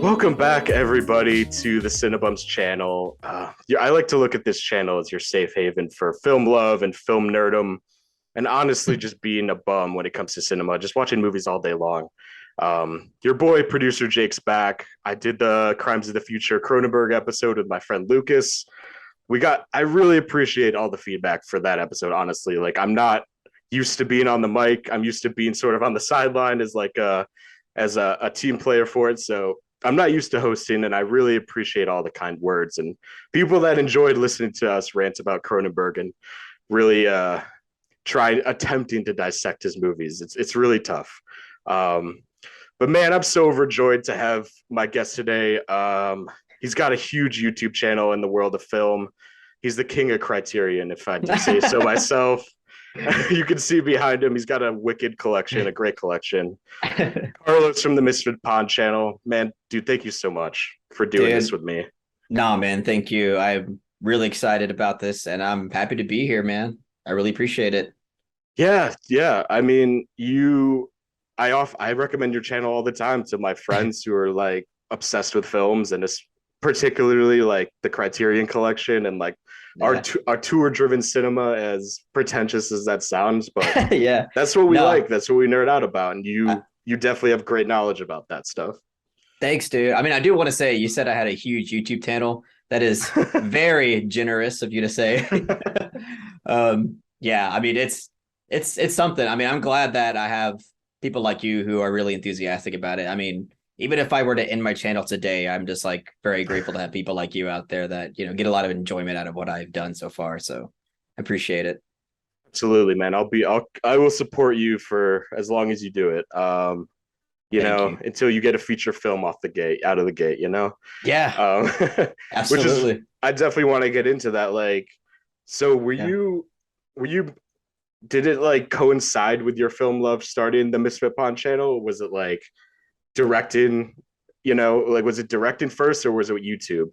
Welcome back, everybody, to the Cinebums channel. I like to look at this channel as your safe haven for film love and film nerdum, and honestly, just being a bum when it comes to cinema, just watching movies all day long. Your boy, producer Jake's back. I did the Crimes of the Future Cronenberg episode with my friend Lucas. I really appreciate all the feedback for that episode, honestly. Like, I'm not used to being on the mic. I'm used to being sort of on the sideline as a team player for it. So I'm not used to hosting, and I really appreciate all the kind words and people that enjoyed listening to us rant about Cronenberg and really try attempting to dissect his movies. It's really tough. But man, I'm so overjoyed to have my guest today. He's got a huge YouTube channel in the world of film. He's the king of Criterion, if I do say so myself. You can see behind him, he's got a wicked collection, a great collection. Carlos from the Misfit Pond channel. Man, dude, thank you so much for doing this with me. Nah, man, thank you. I'm really excited about this, and I'm happy to be here, man. I really appreciate it. Yeah. I mean, I recommend your channel all the time to my friends who are like obsessed with films, and it's particularly like the Criterion collection and like our tour driven cinema, as pretentious as that sounds, but yeah, that's what we like. That's what we nerd out about. And you definitely have great knowledge about that stuff. Thanks, dude. I mean, I do want to say, you said I had a huge YouTube channel. That is very generous of you to say. Yeah, I mean, it's something. I mean, I'm glad that I have people like you who are really enthusiastic about it. I mean, even if I were to end my channel today, I'm just like very grateful to have people like you out there that, you know, get a lot of enjoyment out of what I've done so far. So I appreciate it. Absolutely, man. I will support you for as long as you do it. Until you get a feature film out of the gate, you know? Yeah, absolutely. I definitely want to get into that. Like, so were you, did it like coincide with your film love starting the Misfit Pond channel? Was it like directing, was it directing first or was it YouTube?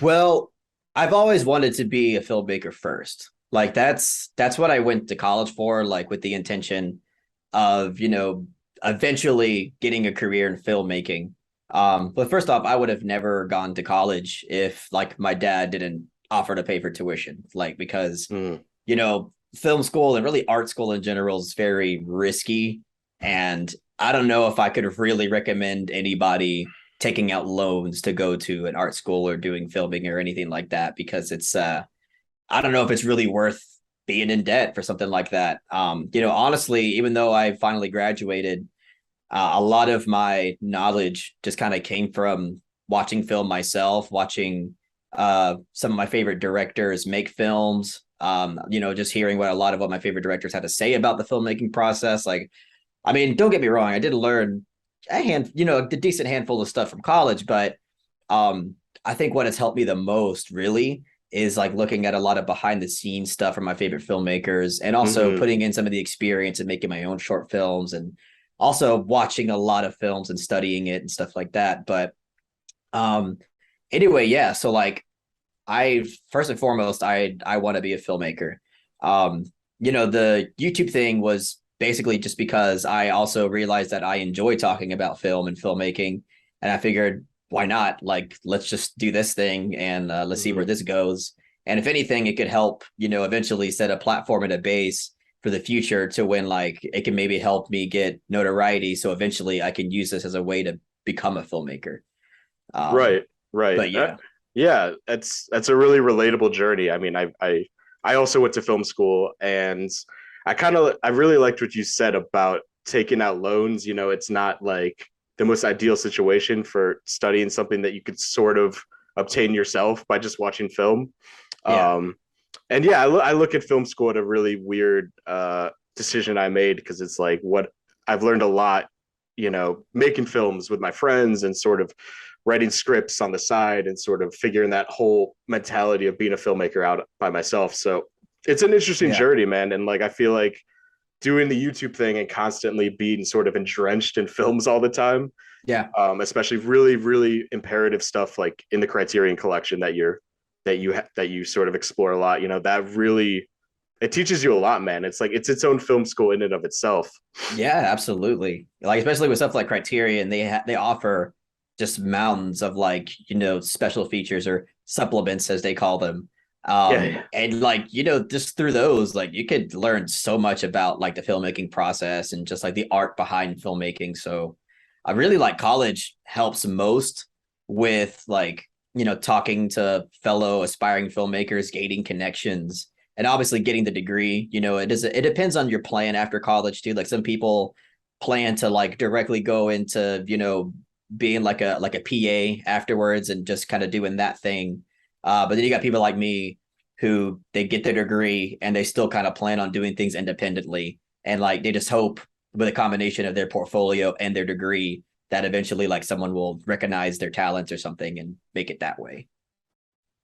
Well, I've always wanted to be a filmmaker first. Like that's what I went to college for, like with the intention of, eventually getting a career in filmmaking. But first off, I would have never gone to college if like my dad didn't offer to pay for tuition, like because film school and really art school in general is very risky. And I don't know if I could really recommend anybody taking out loans to go to an art school or doing filming or anything like that, because it's I don't know if it's really worth being in debt for something like that. Honestly, even though I finally graduated, a lot of my knowledge just kind of came from watching film myself, watching some of my favorite directors make films, just hearing what a lot of what my favorite directors had to say about the filmmaking process. Like, I mean, don't get me wrong, I did learn a decent handful of stuff from college, but I think what has helped me the most really is like looking at a lot of behind the scenes stuff from my favorite filmmakers, and also putting in some of the experience and making my own short films, and also watching a lot of films and studying it and stuff like that. But anyway, yeah. So like I first and foremost, I want to be a filmmaker. The YouTube thing was basically just because I also realized that I enjoy talking about film and filmmaking. And I figured, why not? Like, let's just do this thing and let's see where this goes. And if anything, it could help, eventually set a platform and a base for the future to when like it can maybe help me get notoriety. So eventually I can use this as a way to become a filmmaker. Right. But yeah, that's a really relatable journey. I mean, I also went to film school, and I really liked what you said about taking out loans. It's not like the most ideal situation for studying something that you could sort of obtain yourself by just watching film. Yeah. And yeah, I look at film school at a really weird decision I made, because it's like what I've learned a lot, making films with my friends and sort of writing scripts on the side and sort of figuring that whole mentality of being a filmmaker out by myself. So it's an interesting journey, man. And like, I feel like doing the YouTube thing and constantly being sort of entrenched in films all the time. Yeah. Especially really, really imperative stuff like in the Criterion collection that you're that you sort of explore a lot, that really, it teaches you a lot, man. It's like it's its own film school in and of itself. Yeah, absolutely. Like especially with stuff like Criterion, they offer just mountains of like, special features or supplements as they call them. Yeah, And like, just through those, like you could learn so much about like the filmmaking process and just like the art behind filmmaking. So I really like college helps most with like, talking to fellow aspiring filmmakers, gaining connections and obviously getting the degree. It depends on your plan after college too. Like some people plan to like directly go into being like a PA afterwards and just kind of doing that thing. But then you got people like me who they get their degree and they still kind of plan on doing things independently, and like they just hope with a combination of their portfolio and their degree that eventually like someone will recognize their talents or something and make it that way.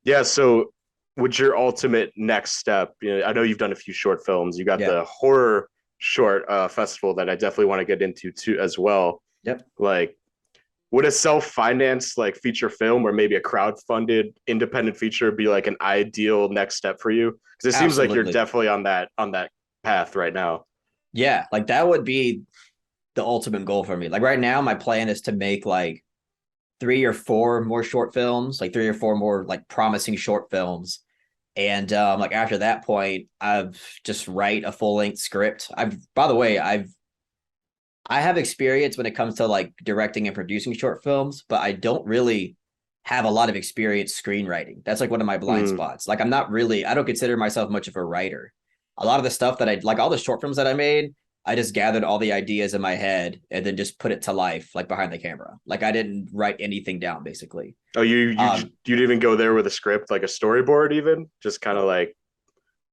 yeah. So, would your ultimate next step? I know you've done a few short films. You got Yeah. the horror short festival that I definitely want to get into too as well. Yep. Like, would a self-financed like feature film or maybe a crowd-funded independent feature be like an ideal next step for you? Because it seems like you're Absolutely. definitely on that path right now. Yeah, like that would be the ultimate goal for me. Like right now, my plan is to make like 3 or 4 more short films, like 3 or 4 more like promising short films. And like after that point, I've just write a full length script. By the way, I have experience when it comes to like directing and producing short films, but I don't really have a lot of experience screenwriting. That's like one of my blind Mm. spots. Like I don't consider myself much of a writer. A lot of the stuff that I like, all the short films that I made, I just gathered all the ideas in my head and then just put it to life, like behind the camera. Like I didn't write anything down, basically. Oh, you Um, didn't even go there with a script, like a storyboard, even just kind of like,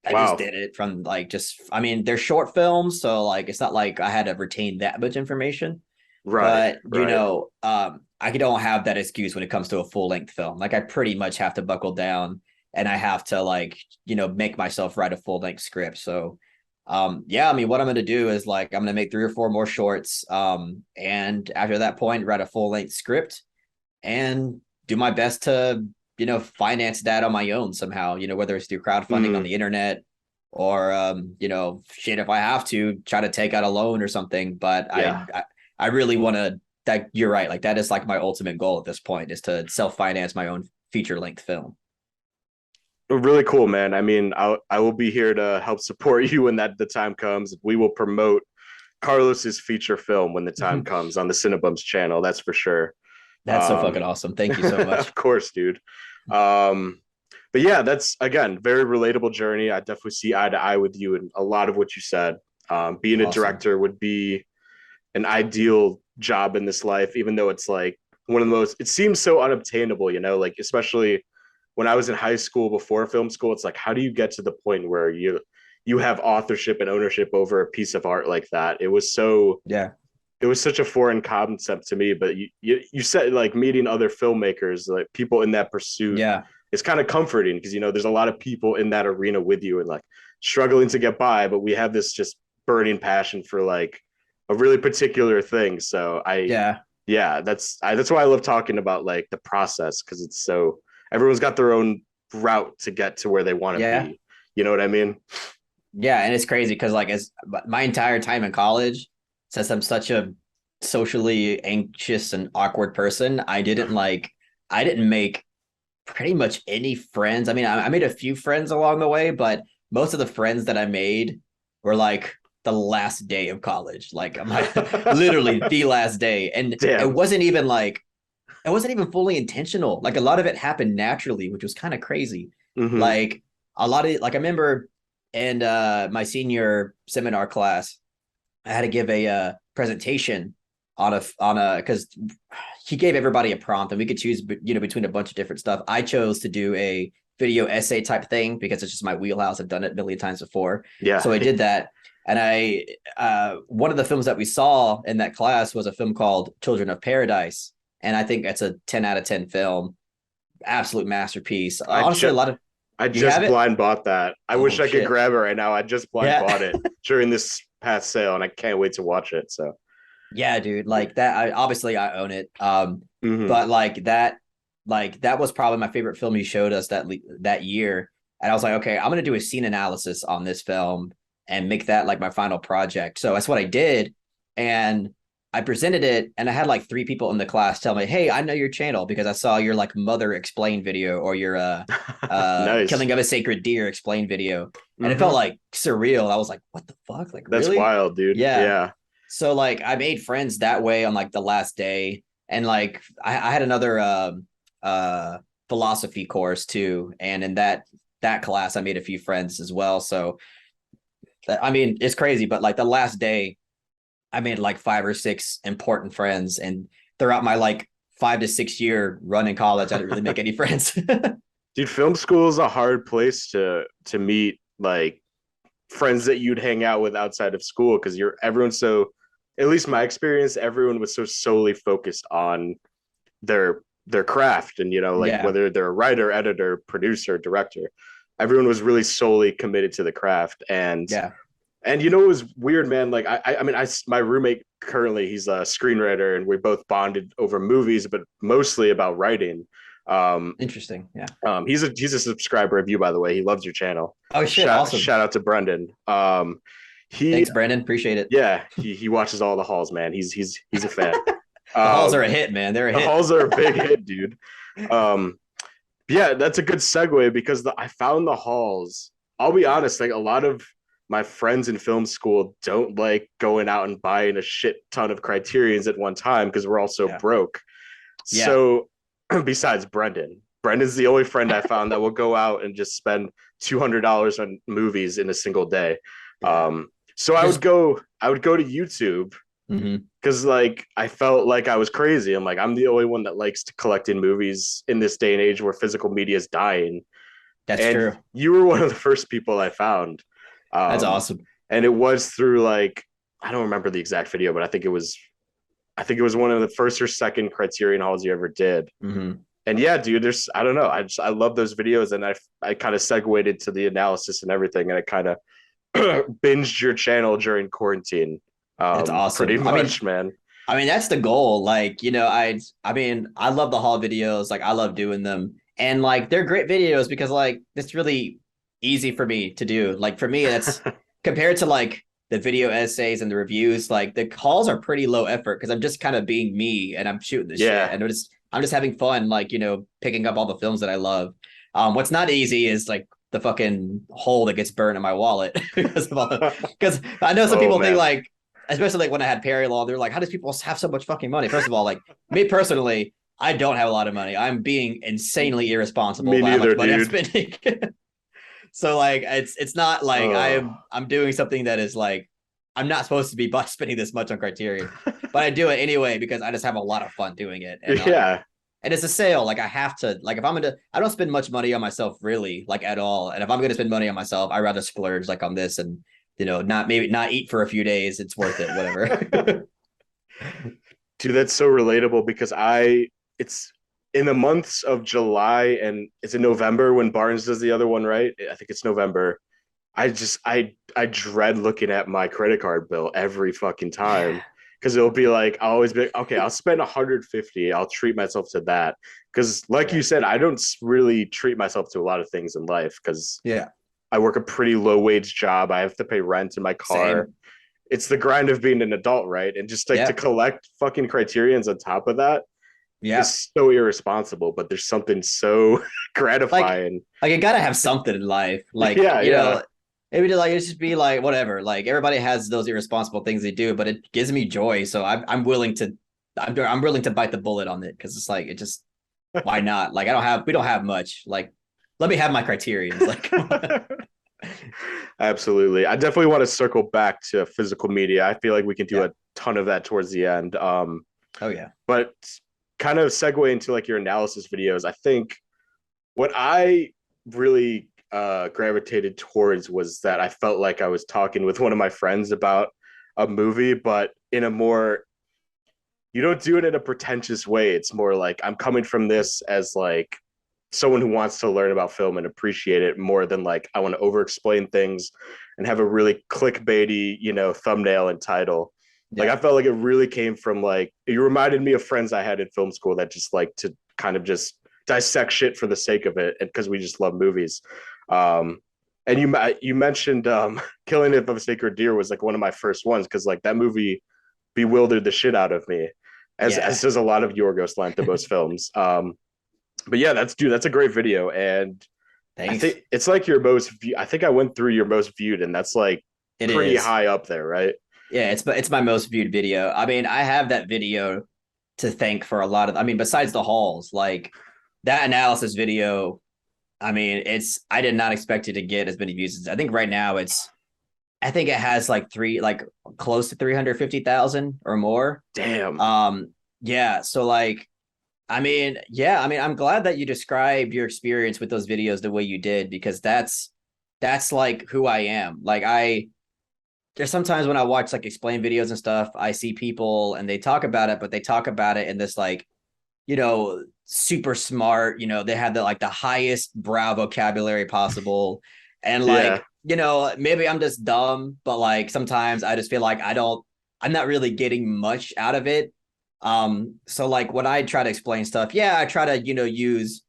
I just wow, did it from like just. I mean, they're short films, so like it's not like I had to retain that much information. right, But right, I don't have that excuse when it comes to a full length film. Like I pretty much have to buckle down and I have to like make myself write a full length script. So yeah, I mean what I'm gonna do is like I'm gonna make 3 or 4 more shorts, and after that point write a full length script and do my best to finance that on my own somehow, whether it's through crowdfunding on mm, the internet or shit, if I have to try to take out a loan or something. But yeah. I really want to. That you're right, like that is like my ultimate goal at this point is to self-finance my own feature length film. Really cool, man. I mean, I will be here to help support you when that the time comes. We will promote Carlos's feature film when the time comes on the Cinebums channel. That's for sure. That's so fucking awesome, thank you so much. Of course, dude. Um, but yeah, that's again very relatable journey. I definitely see eye to eye with you and a lot of what you said. Being a Awesome. director would be an ideal job in this life, even though it's like one of the most. It seems so unobtainable, like especially when I was in high school before film school. It's like, how do you get to the point where you have authorship and ownership over a piece of art like that? Yeah. It was such a foreign concept to me. But you said like meeting other filmmakers, like people in that pursuit, Yeah. is kind of comforting because there's a lot of people in that arena with you and like struggling to get by, but we have this just burning passion for like a really particular thing. So Yeah. yeah, that's why I love talking about like the process because it's so everyone's got their own route to get to where they want to Yeah. be. You know what I mean? Yeah, and it's crazy because like as my entire time in college, since I'm such a socially anxious and awkward person, I didn't make pretty much any friends. I mean, I made a few friends along the way, but most of the friends that I made were like the last day of college. Like I'm like literally the last day. And Damn. it wasn't even fully intentional. Like a lot of it happened naturally, which was kind of crazy. Mm-hmm. Like a lot of like I remember in my senior seminar class, I had to give a presentation on a because he gave everybody a prompt and we could choose between a bunch of different stuff. I chose to do a video essay type thing because it's just my wheelhouse. I've done it a million times before, Yeah. so I did that. And I one of the films that we saw in that class was a film called Children of Paradise, and I think that's a 10 out of 10 film, absolute masterpiece. I Honestly, a just lot of I you have just it. blind bought that. I wish Oh I could shit, grab it right now. I just blind yeah. bought it during this past sale, and I can't wait to watch it. So, Yeah, dude, like that. I obviously I own it. mm-hmm. But like that like that was probably my favorite film he showed us that year. And I was like, okay, I'm gonna do a scene analysis on this film and make that like my final project. So that's what I did. And I presented it, and I had like three people in the class tell me, "Hey, I know your channel because I saw your like mother explain video or your Nice. killing of a sacred deer explain video," and it felt Hmm. like surreal. I was like, "What the fuck? Like, That's really?" wild, dude. Yeah. Yeah. So like, I made friends that way on like the last day, and like I had another uh philosophy course too, and in that class, I made a few friends as well. So I mean, it's crazy, but like the last day I made like 5 or 6 important friends, and throughout my like 5 to 6 year run in college, I didn't really make any friends. Dude, film school is a hard place to meet like friends that you'd hang out with outside of school because everyone's so, at least my experience, everyone was so solely focused on their craft, and like Yeah, whether they're a writer, editor, producer, director, everyone was really solely committed to the craft. and yeah, and it was weird, man. Like I mean, my roommate currently, he's a screenwriter, and we both bonded over movies, but mostly about writing. um interesting. Yeah. he's a subscriber of you, by the way. He loves your channel. Oh shit, awesome. Shout out to Brendan. He Thanks, Brandon. Appreciate it. Yeah, he watches all the hauls, man. He's a fan. The halls are um a hit, man. They're a the hit. hauls are a big hit, dude. um yeah, that's a good segue because I found the hauls. I'll be honest, like a lot of my friends in film school don't like going out and buying a shit ton of Criterions at one time because we're all so Yeah, broke. yeah, So besides Brendan's the only friend I found that will go out and just spend $200 on movies in a single day. yeah. So I would Just go to YouTube mhm. because like I felt like I was crazy. I'm like, I'm the only one that likes to collect in movies in this day and age where physical media is dying. That's And true. you were one of the first people I found. That's Um, awesome. and it was through like, I don't remember the exact video, but I think it was one of the first or second Criterion hauls you ever did. Hmm. And yeah, dude, I don't know. I love those videos, and I kind of segued into the analysis and everything, and I kind of binged your channel during quarantine. That's Pretty awesome. much, man. I mean, that's the goal. Like, I mean, I love the haul videos. Like, I love doing them. And like, they're great videos because like, it's really easy for me to do. Like, for me, that's compared to like the video essays and the reviews, like the hauls are pretty low effort because I'm just kind of being me and I'm shooting the shit. Yeah. And I'm just having fun, like, picking up all the films that I love. What's not easy is like the fucking hole that gets burned in my wallet because I know some Oh people think man. like, especially like when I had Perry Law, they're like, how does people have so much fucking money? First of all, like me personally, I don't have a lot of money. I'm being insanely irresponsible Me by how much neither, money I'm dude. spending. So like it's not like Oh. I'm doing something that is like I'm not supposed to be spending this much on Criterion, but I do it anyway because I just have a lot of fun doing it. And like Yeah. and it's a sale. Like I have to like if I'm gonna I don't spend much money on myself really, like at all. And if I'm gonna spend money on myself, I'd rather splurge like on this and not eat for a few days. It's worth it, whatever. Dude, that's so relatable because it's in the months of July, and it's in November when Barnes does the other one, right? I think it's November. I dread looking at my credit card bill every fucking Yeah. time because it'll be like I'll always be like, okay, I'll spend 150. I'll treat myself to that because, like Yeah. you said, I don't really treat myself to a lot of things in life because Yeah. I work a pretty low wage job. I have to pay rent in my car. Same. It's the grind of being an adult, right? And just like to Yeah. collect fucking Criterions on top of that Yeah. is so irresponsible. But there's something so Like gratifying. like you gotta have something in life. Like, Yeah, yeah. maybe like it just be like whatever. Like everybody has those irresponsible things they do, but it gives me joy. So I'm willing to I'm willing to bite the bullet on it because it's like it just why not? Like we don't have much. Like let me have my criterions. Like Absolutely. I definitely want to circle back to physical media. I feel like we can do yeah. a ton of that towards the end. Oh yeah. But kind of segue into like your analysis videos. I think what I really gravitated towards was that I felt like I was talking with one of my friends about a movie, but in a more, you don't do it in a pretentious way. It's more like I'm coming from this as like someone who wants to learn about film and appreciate it more than like I want to over explain things and have a really clickbaity, thumbnail and title. Like Yeah. I felt like it really came from like, you reminded me of friends I had in film school that just like to kind of just dissect shit for the sake of it, and because we just love movies. Um, and you mentioned Killing of a Sacred Deer was like one of my first ones because like that movie bewildered the shit out of me, Yeah. as does a lot of Yorgos Lanthimos films. But yeah, that's a great video, and I Thanks. think it's like your most. I think I went through your most viewed, and that's like It pretty is. high up there, right? Yeah, it's my most viewed video. I mean, I have that video to thank for a lot of, I mean, besides the hauls, like that analysis video, I mean, I did not expect it to get as many views. I think right now I think it has like close to 350,000 or more. Damn. Um, yeah. So like, I mean, yeah, I mean, I'm glad that you described your experience with those videos the way you did, because that's like who I am. Like there's sometimes when I watch like explain videos and stuff, I see people and they talk about it, but they talk about it in this like, super smart, they have the highest brow vocabulary possible. And Yeah. like, maybe I'm just dumb, but like sometimes I just feel like I'm not really getting much out of it. So like when I try to explain stuff, yeah, I try to, use,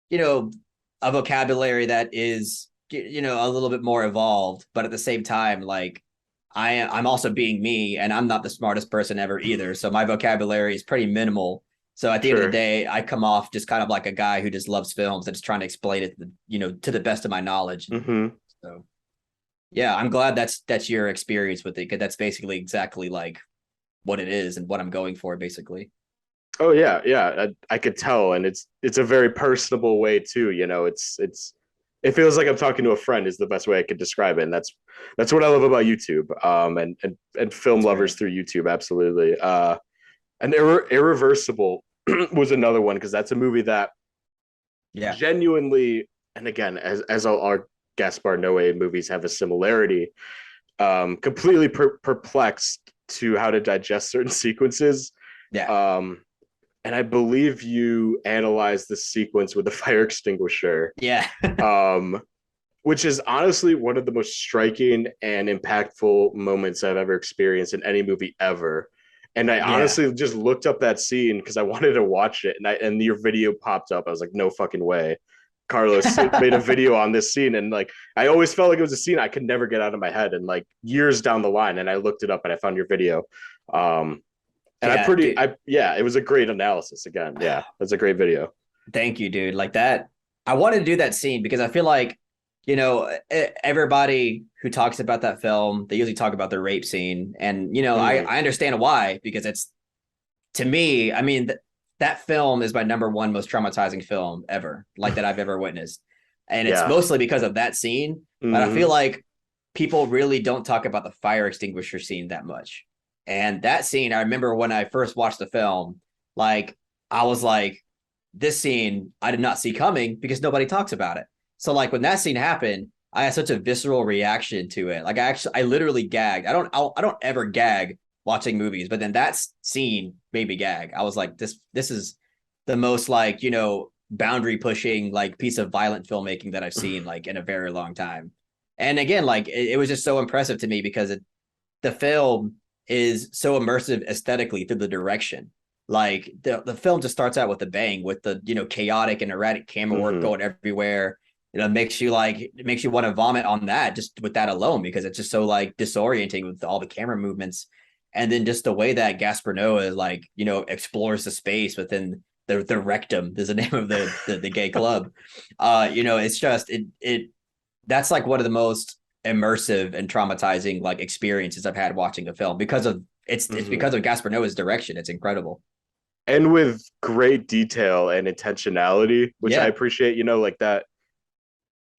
you know, a vocabulary that is, a little bit more evolved, but at the same time, like I'm also being me, and I'm not the smartest person ever either. So my vocabulary is pretty minimal. So at the end of the Sure. day, I come off just kind of like a guy who just loves films and is trying to explain it, to the best of my knowledge. Hmm. So yeah, I'm glad that's your experience with it, because that's basically exactly like what it is and what I'm going for, basically. Oh yeah, yeah. I could tell, and it's a very personable way too. It's it feels like I'm talking to a friend is the best way I could describe it, and that's what I love about YouTube. And film That's lovers great. through YouTube, absolutely. And Irreversible was another one because that's a movie that Yeah. genuinely, and again, as all our Gaspar Noé movies have a similarity, completely perplexed to how to digest certain sequences. Yeah. Um, and I believe you analyzed the sequence with the fire extinguisher, Yeah. um, which is honestly one of the most striking and impactful moments I've ever experienced in any movie ever. And I Yeah. honestly just looked up that scene because I wanted to watch it, and your video popped up. I was like, no fucking way. Carlos made a video on this scene, and like I always felt like it was a scene I could never get out of my head. And like years down the line, and I looked it up and I found your video. Um, and Yeah, dude. yeah, it was a great analysis again. Yeah, that's a great video. Thank you, dude. Like that, I wanted to do that scene because I feel like, everybody who talks about that film, they usually talk about the rape scene. And, Mm, I understand why, because it's, to me, I mean, that film is my number one most traumatizing film ever, like that I've ever witnessed. And it's yeah. mostly because of that scene. But I feel Mm, like people really don't talk about the fire extinguisher scene that much. And that scene, I remember when I first watched the film, like, I was like, this scene I did not see coming because nobody talks about it. So like when that scene happened, I had such a visceral reaction to it. Like I literally gagged. I don't ever gag watching movies, but then that scene made me gag. I was like, this is the most like, boundary pushing like piece of violent filmmaking that I've seen like in a very long time. And again, like it was just so impressive to me because the film is so immersive aesthetically through the direction. Like the film just starts out with a bang, with the chaotic and erratic camera work mm-hmm. going everywhere. It makes you want to vomit on that just with that alone, because it's just so like disorienting with all the camera movements. And then just the way that Gaspar Noé like explores the space within the rectum is the name of the gay club. It's just it that's like one of the most immersive and traumatizing like experiences I've had watching a film, because of it's Mm-hmm. because of Gaspar Noé's direction. It's incredible. And with great detail and intentionality, which I Yeah, appreciate. Like that.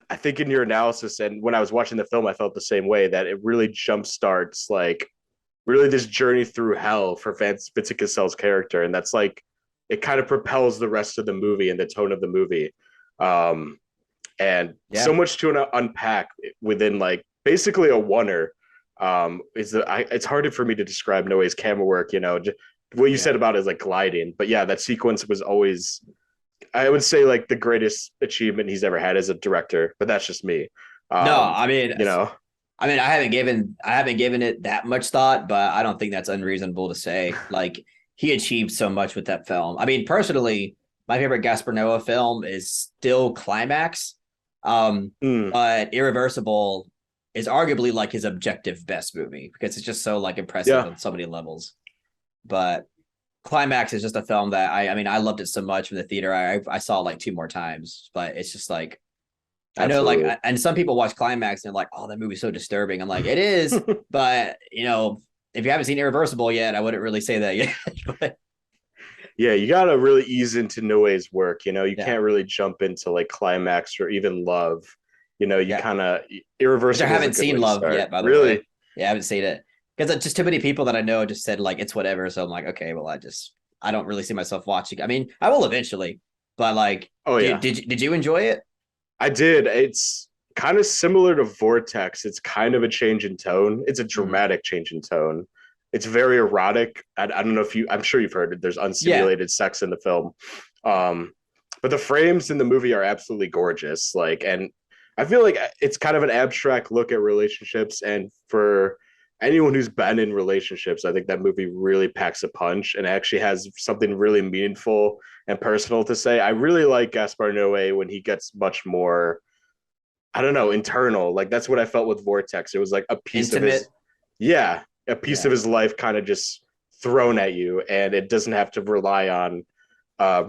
I think in your analysis and when I was watching the film, I felt the same way that it really jumpstarts like really this journey through hell for Vance Cassell's character, and that's like it kind of propels the rest of the movie and the tone of the movie. Um, and so yeah, much to unpack within like basically a oneer. It's harder for me to describe Noé's camera work. What you yeah. said about it is like gliding, but yeah, that sequence was always, I would say, like the greatest achievement he's ever had as a director. But that's just me. No, Um, you know, I haven't given it that much thought, but I don't think that's unreasonable to say. Like he achieved so much with that film. I mean, personally, my favorite Gaspar Noé film is still Climax. Mm, But Irreversible is arguably like his objective best movie because it's just so like impressive yeah, on so many levels. But Climax is just a film that I mean I loved it so much from the theater. I saw it like two more times, but it's just like I know like absolutely. and some people watch Climax and they're like, oh, that movie's so disturbing. I'm like, it is, but you know, if you haven't seen Irreversible yet, I wouldn't really say that yet. But Yeah, you gotta really ease into Noé's work. You yeah, can't really jump into like Climax or even Love. You yeah. kind of Which I Irreversible is a haven't good way seen to Love start. yet, by the way. Really? Yeah, I haven't seen it because just too many people that I know just said like it's whatever. So I'm like, okay, well, I don't really see myself watching. I mean, I will eventually, but like, Oh yeah, did you enjoy it? I did. It's kind of similar to Vortex. It's kind of a change in tone. It's a Mm. dramatic change in tone. It's very erotic. I don't know if you. I'm sure you've heard it. There's Yeah, unsimulated sex in the film, um, but the frames in the movie are absolutely gorgeous. Like, and I feel like it's kind of an abstract look at relationships. And for anyone who's been in relationships, I think that movie really packs a punch and actually has something really meaningful and personal to say. I really like Gaspar Noé when he gets much more, I don't know, internal. Like that's what I felt with Vortex. It was like a piece of intimate. his, yeah, a piece Yeah. of his life kind of just thrown at you, and it doesn't have to rely on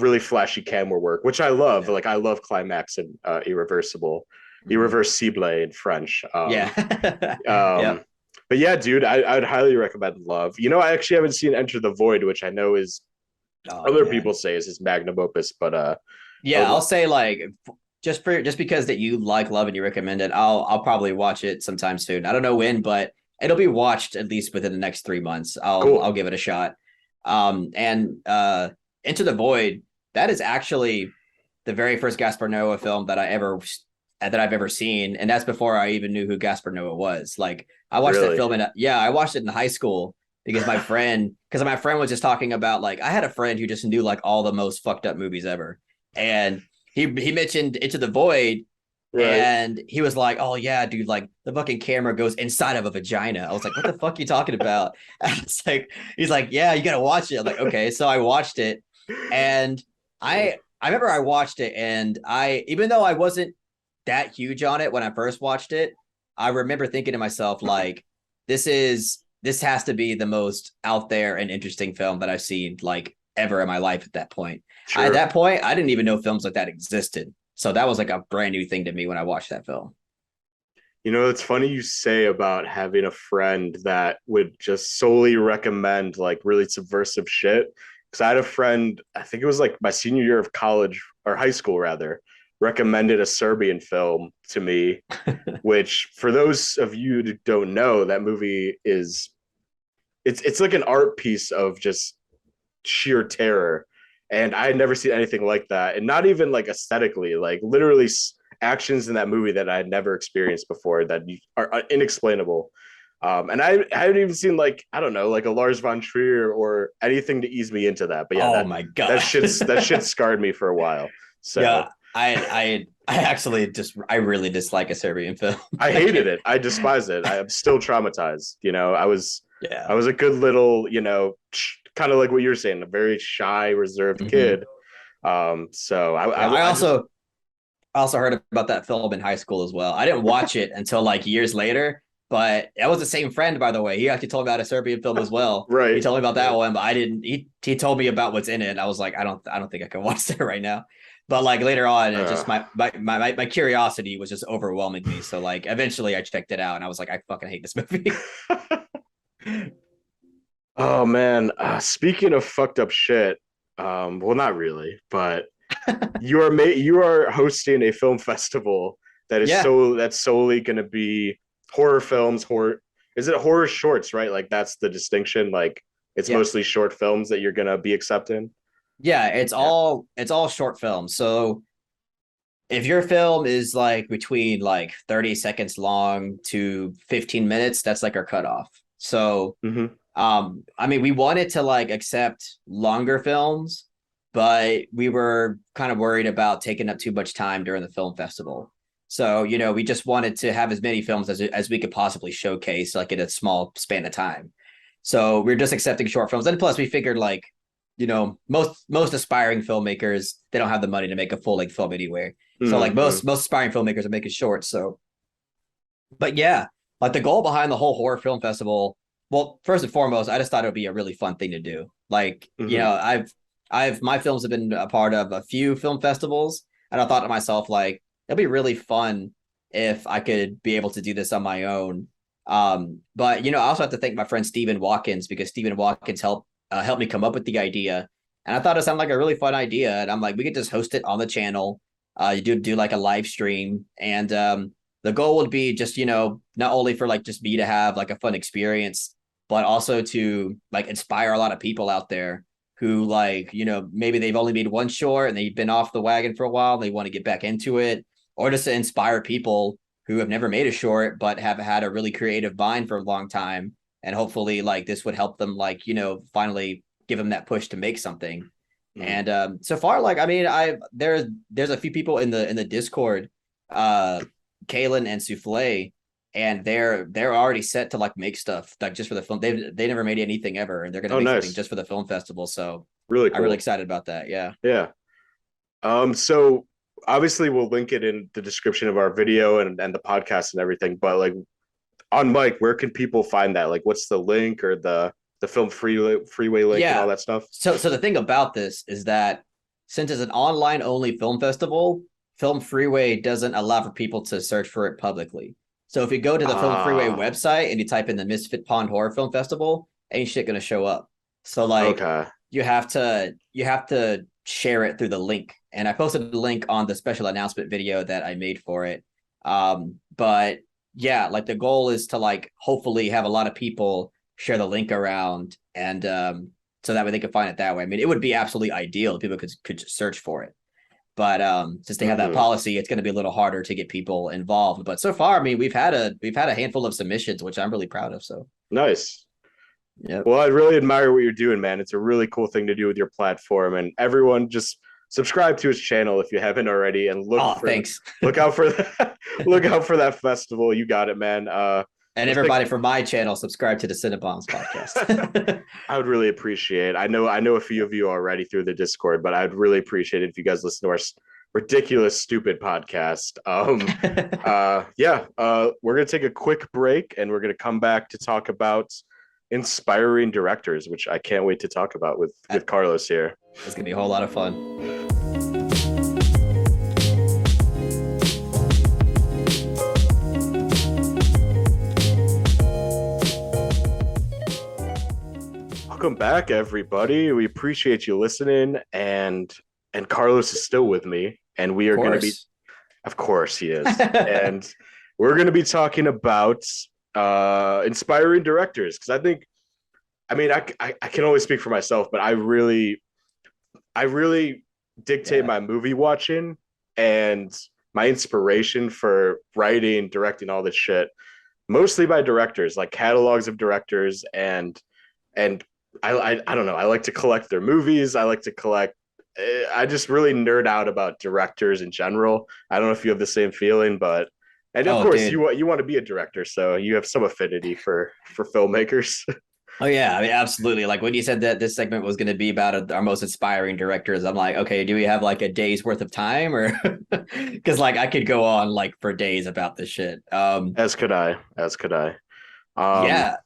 really flashy camera work, which I love. Yeah. Like I love Climax and Irreversible, Mhm. Irreversible in French. Yeah. Um, Yep. but yeah, dude, I'd highly recommend Love. I actually haven't seen Enter the Void, which I know is Oh other people man. say is his magnum opus, but I Yeah, would I'll love. say like just because that you like Love and you recommend it, I'll probably watch it sometime soon. I don't know when, but it'll be watched at least within the next 3 months. I'll Cool. give it a shot. And Into the Void, that is actually the very first Gaspar Noé film that I've ever seen, and that's before I even knew who Gaspar Noé was. Like I watched that Really? film in yeah, I watched it in high school because my friend was just talking about like I had a friend who just knew like all the most fucked up movies ever, and he mentioned Into the Void, Right. and he was like, "Oh yeah, dude, like the fucking camera goes inside of a vagina." I was like, "What the fuck are you talking about?" It's like he's like, "Yeah, you gotta watch it." I'm like, "Okay," so I watched it, and I remember I watched it, and I even though I wasn't that huge on it when I first watched it, I remember thinking to myself like, this has to be the most out there and interesting film that I've seen like ever in my life at that point. At Sure. that point, I didn't even know films like that existed. So that was like a brand new thing to me when I watched that film. It's funny you say about having a friend that would just solely recommend like really subversive shit. Because I had a friend, I think it was like my senior year of college or high school rather, recommended a Serbian film to me, which for those of you who don't know, that movie is it's like an art piece of just sheer terror. And I had never seen anything like that. And not even like aesthetically, like literally actions in that movie that I had never experienced before that are inexplainable. And I haven't even seen like, I don't know, like a Lars von Trier or anything to ease me into that. But yeah, Oh that my that god. shit scarred me for a while. So Yeah, I actually I really dislike a Serbian film. I hated it. I despise it. I am still traumatized. I Yeah. was a good little, kind of like what you're saying, a very shy, reserved Mhm. kid. So Yeah, I just I also heard about that film in high school as well. I didn't watch it until like years later, but that was the same friend, by the way. He actually told me about a Serbian film as well. He right, told me about that right. one, but I didn't. He told me about what's in it. And I was like, I don't think I can watch that right now. But like later on, it Uh, just my curiosity was just overwhelming me. So like eventually, I checked it out, and I was like, I fucking hate this movie. oh man, speaking of fucked up shit, well, not really, but you are hosting a film festival Yeah, that's solely going to be horror films. Horror is it horror shorts, right? Like that's the distinction. Like it's yeah. mostly short films that you're going to be accepting. Yeah, Yeah, it's all short films. So if your film is like between like 30 seconds long to 15 minutes, that's like our cutoff. So mm-hmm. I mean we wanted to like accept longer films, but we were kind of worried about taking up too much time during the film festival. So, you know, we just wanted to have as many films as we could possibly showcase like in a small span of time. So we're just accepting short films. And plus we figured like most aspiring filmmakers, they don't have the money to make a full length film anywhere. So like Hmm. most aspiring filmmakers are making shorts. So, but yeah, like the goal behind the whole horror film festival. Well, first and foremost, I just thought it would be a really fun thing to do. Like, Hmm. I've my films have been a part of a few film festivals, and I thought to myself, like, it'd be really fun if I could be able to do this on my own. But I also have to thank my friend Stephen Watkins, because Stephen Watkins helped me come up with the idea, and I thought it sounded like a really fun idea. And I'm like, we could just host it on the channel. You do like a live stream, and the goal would be just not only for like just me to have like a fun experience, but also to like inspire a lot of people out there who, like, maybe they've only made one short and they've been off the wagon for a while, they want to get back into it, or just to inspire people who have never made a short but have had a really creative mind for a long time, and hopefully like this would help them, like, finally give them that push to make something. Hmm. And so far, like, I mean, there's a few people in the Discord, uh Kalen and Souffle, and they're already set to like make stuff like just for the film. They never made anything ever, and they're gonna Oh, make something nice. just for the film festival. So Really I'm really cool. excited about that. Yeah. Yeah. So obviously we'll link it in the description of our video and the podcast and everything. But like on Mike, where can people find that? Like, what's the link or the film freeway link and all Yeah. that stuff? So the thing about this is that since it's an online only film festival, Film Freeway doesn't allow for people to search for it publicly. So if you go to the Film Freeway Ah, website and you type in the Misfit Pond Horror Film Festival, ain't shit gonna show up. So like okay. you have to share it through the link. And I posted the link on the special announcement video that I made for it. But yeah, like the goal is to like hopefully have a lot of people share the link around, and so that way they can find it that way. I mean, it would be absolutely ideal if people could just search for it. But since they have that Hmm. policy, it's going to be a little harder to get people involved. But so far, I mean, we've had a handful of submissions, which I'm really proud of. So Nice. yep. Well, I really admire what you're doing, man. It's a really cool thing to do with your platform, and everyone just subscribe to his channel if you haven't already, and Oh, thanks. look out for that look out for that festival. You got it, man. And Let's take. everybody from my channel, subscribe to the Cinebums podcast. I would really appreciate. I know a few of you already through the Discord, but I'd really appreciate it if you guys listen to our ridiculous, stupid podcast. Yeah. We're gonna take a quick break, and we're gonna come back to talk about inspiring directors, which I can't wait to talk about with Carlos here. It's gonna be a whole lot of fun. Welcome back, everybody. We appreciate you listening, and Carlos is still with me, and we Of are going to be, course. of course, he is, and we're going to be talking about inspiring directors because I think, I mean, I can only speak for myself, but I really dictate Yeah. my movie watching and my inspiration for writing, directing, all this shit, mostly by directors, like catalogs of directors and I don't know. I like to collect their movies. I like to collect. I just really nerd out about directors in general. I don't know if you have the same feeling, but and of Oh, course dude. you want to be a director, so you have some affinity for filmmakers. Oh yeah, I mean, absolutely. Like when you said that this segment was going to be about our most inspiring directors, I'm like, okay, do we have like a day's worth of time, or because like I could go on like for days about this shit. As could I. As could I. Um, Yeah.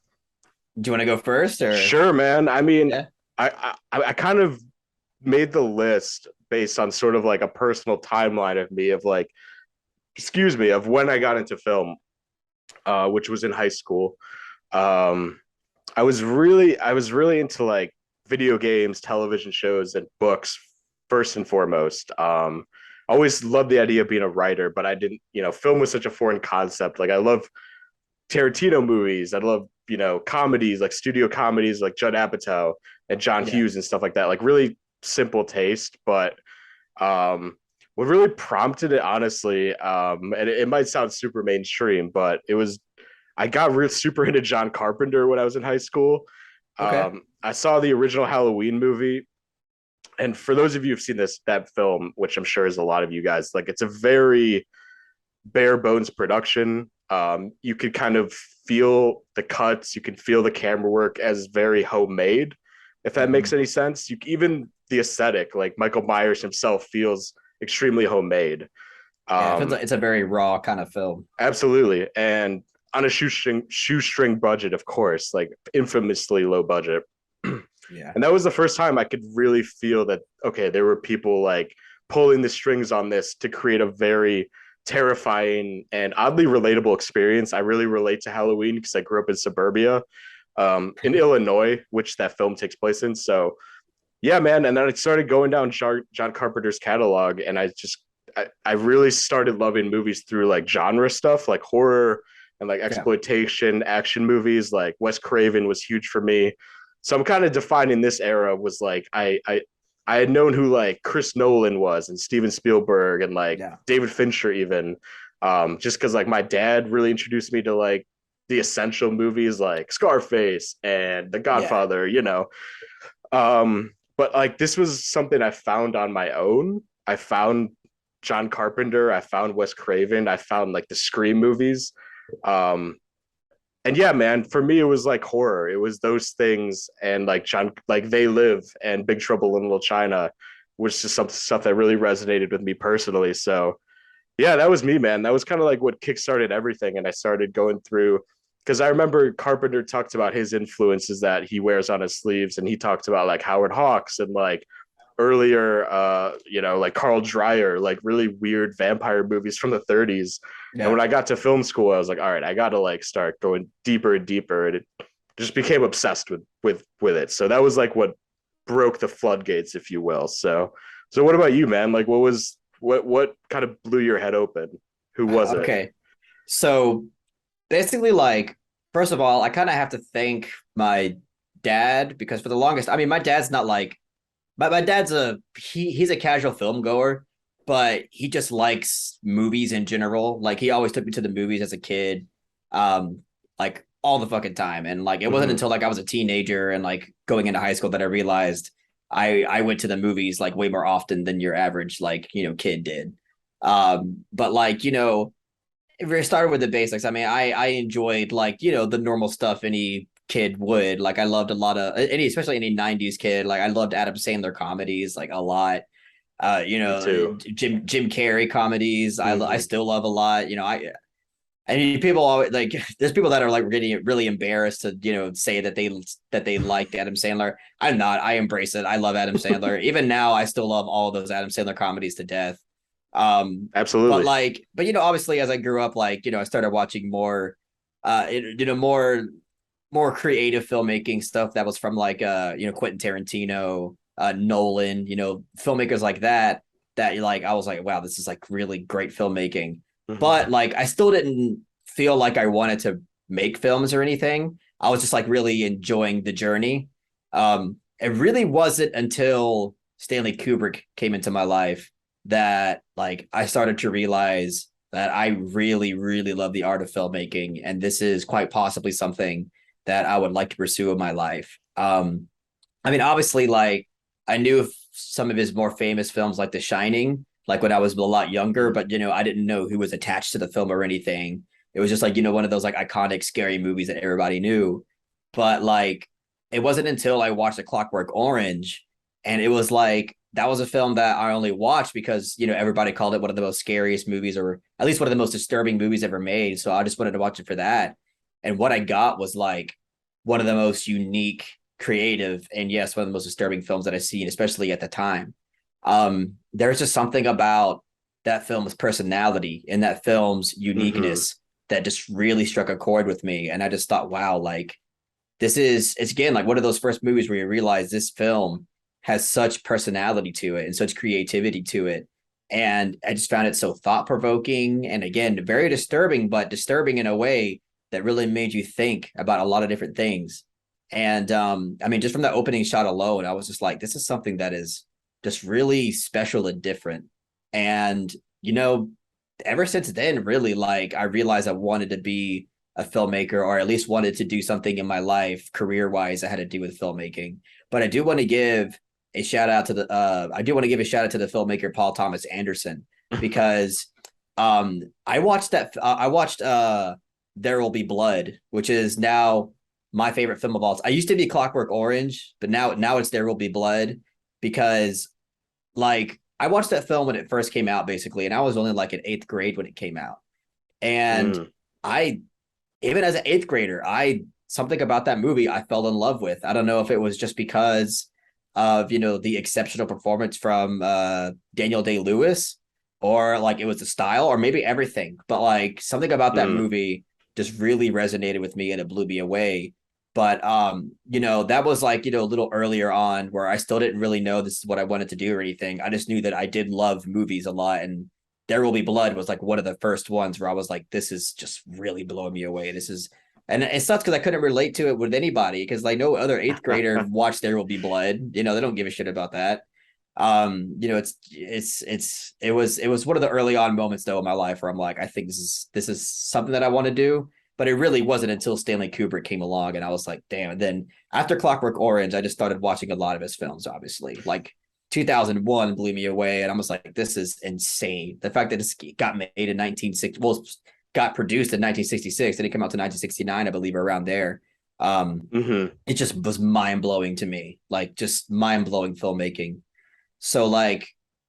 Do you want to go first, or sure, man. I mean, yeah? I kind of made the list based on sort of like a personal timeline of me of like, excuse me, of when I got into film, which was in high school. Um, I was really into like video games, television shows, and books first and foremost. Always loved the idea of being a writer, but I didn't, film was such a foreign concept. Like I love Tarantino movies. I love, comedies, like studio comedies like Judd Apatow and John Yeah. Hughes and stuff like that. Like really simple taste, but um what really prompted it, honestly, and it might sound super mainstream, but it was I got real super into John Carpenter when I was in high school. Okay. I saw the original Halloween movie, and for those of you who've seen that film, which I'm sure is a lot of you guys, like it's a very bare bones production. You could kind of feel the cuts, you can feel the camera work as very homemade, if that makes any sense. Even the aesthetic, like Michael Myers himself, feels extremely homemade. Yeah, it feels Um, like it's a very raw kind of film. Absolutely, and on a shoestring budget, of course, like infamously low budget. Yeah. And that was the first time I could really feel that, okay, there were people like pulling the strings on this to create a very terrifying and oddly relatable experience. I really relate to Halloween because I grew up in suburbia, in Illinois, which that film takes place in. So yeah, man. And then I started going down John Carpenter's catalog, and I really started loving movies through like genre stuff, like horror and like Yeah. exploitation action movies. Like Wes Craven was huge for me. So I'm kind of defining this era was like I had known who like Chris Nolan was and Steven Spielberg and like Yeah. David Fincher even, just because like my dad really introduced me to like the essential movies like Scarface and The Yeah. Godfather, but like this was something I found on my own. I found John Carpenter, I found Wes Craven, I found like the Scream movies. Um, and yeah, man, for me it was like horror. It was those things and like like They Live and Big Trouble in Little China, which is some stuff that really resonated with me personally. So yeah, that was me, man. That was kind of like what kickstarted everything. And I started going through because I remember Carpenter talked about his influences that he wears on his sleeves, and he talked about like Howard Hawks and like earlier, like Carl Dreyer, like really weird vampire movies from the 30s. And Yeah. when I got to film school, I was like, all right, I got to like start going deeper and deeper, and it just became obsessed with it. So that was like what broke the floodgates, if you will. So what about you, man? Like, what kind of blew your head open? Who was it? Okay. So basically, like, first of all, I kind of have to thank my dad because for the longest, I mean, my dad's not like my dad's he's a casual film goer, but he just likes movies in general. Like he always took me to the movies as a kid, um, like all the fucking time. And like it wasn't Mm-hmm. until like I was a teenager and like going into high school that I realized I went to the movies like way more often than your average like kid did. But like if we started with the basics, I mean, I enjoyed like the normal stuff any kid would. Like I loved a lot of especially any '90s kid. Like I loved Adam Sandler comedies like a lot. Me too. Jim Carrey comedies. I Mm-hmm. still love a lot. I mean, people always like there's people that are like getting really embarrassed to say that they liked Adam Sandler. I'm not. I embrace it. I love Adam Sandler. Even now, I still love all those Adam Sandler comedies to death. Um, but Absolutely. like, but obviously, as I grew up, like I started watching more, more creative filmmaking stuff that was from like Quentin Tarantino, Nolan, filmmakers like that. That like I was like, wow, this is like really great filmmaking. Mm-hmm. But like I still didn't feel like I wanted to make films or anything. I was just like really enjoying the journey. It really wasn't until Stanley Kubrick came into my life that like I started to realize that I really, really love the art of filmmaking, and this is quite possibly something that I would like to pursue in my life. I mean, obviously, like I knew of some of his more famous films, like The Shining, like when I was a lot younger, Mm-hmm. but I didn't know who was attached to the film or anything. It was just like one of those like iconic scary movies that everybody knew. But like, it wasn't until I watched A Clockwork Orange, and it was like that was a film that I only watched because everybody called it one of the most scariest movies, or at least one of the most disturbing movies ever made. So I just wanted to watch it for that. And what I got was like one of the most unique, creative, and yes, one of the most disturbing films that I've seen, especially at the time. There's just something about that film's personality and that film's Mm-hmm. uniqueness that just really struck a chord with me. And I just thought, wow, like it's again like one of those first movies where you realize this film has such personality to it and such creativity to it. And I just found it so thought provoking and again, very disturbing, but disturbing in a way that really made you think about a lot of different things. And I mean, just from the opening shot alone, I was just like, this is something that is just really special and different. And, you know, ever since then, really, like I realized I wanted to be a filmmaker or at least wanted to do something in my life career wise that had to do with filmmaking. But I do want to give a shout out to the filmmaker Paul Thomas Anderson because I watched There Will Be Blood, which is now my favorite film of all time. I used to be Clockwork Orange, but now it's There Will Be Blood, because like I watched that film when it first came out, basically, and I was only like in eighth grade when it came out. And Mm, I, even as an eighth grader, I something about that movie I fell in love with. I don't know if it was just because of the exceptional performance from Daniel Day-Lewis, or like it was the style, or maybe everything. But like something about that mm, movie just really resonated with me and it blew me away. But that was like, a little earlier on where I still didn't really know this is what I wanted to do or anything. I just knew that I did love movies a lot, and There Will Be Blood was like one of the first ones where I was like, this is just really blowing me away. This is, and it sucks because I couldn't relate to it with anybody, because like no other eighth grader watched There Will Be Blood. They don't give a shit about that. It was one of the early on moments though in my life where I'm like, I think this is something that I want to do. But it really wasn't until Stanley Kubrick came along, and I was like, damn. And then after Clockwork Orange, I just started watching a lot of his films, obviously. Like 2001 blew me away, and I was like, this is insane. The fact that it got made in 1960, well, got produced in 1966, and it came out to 1969, I believe, around there. hmm It just was mind blowing to me, like just mind blowing filmmaking. So like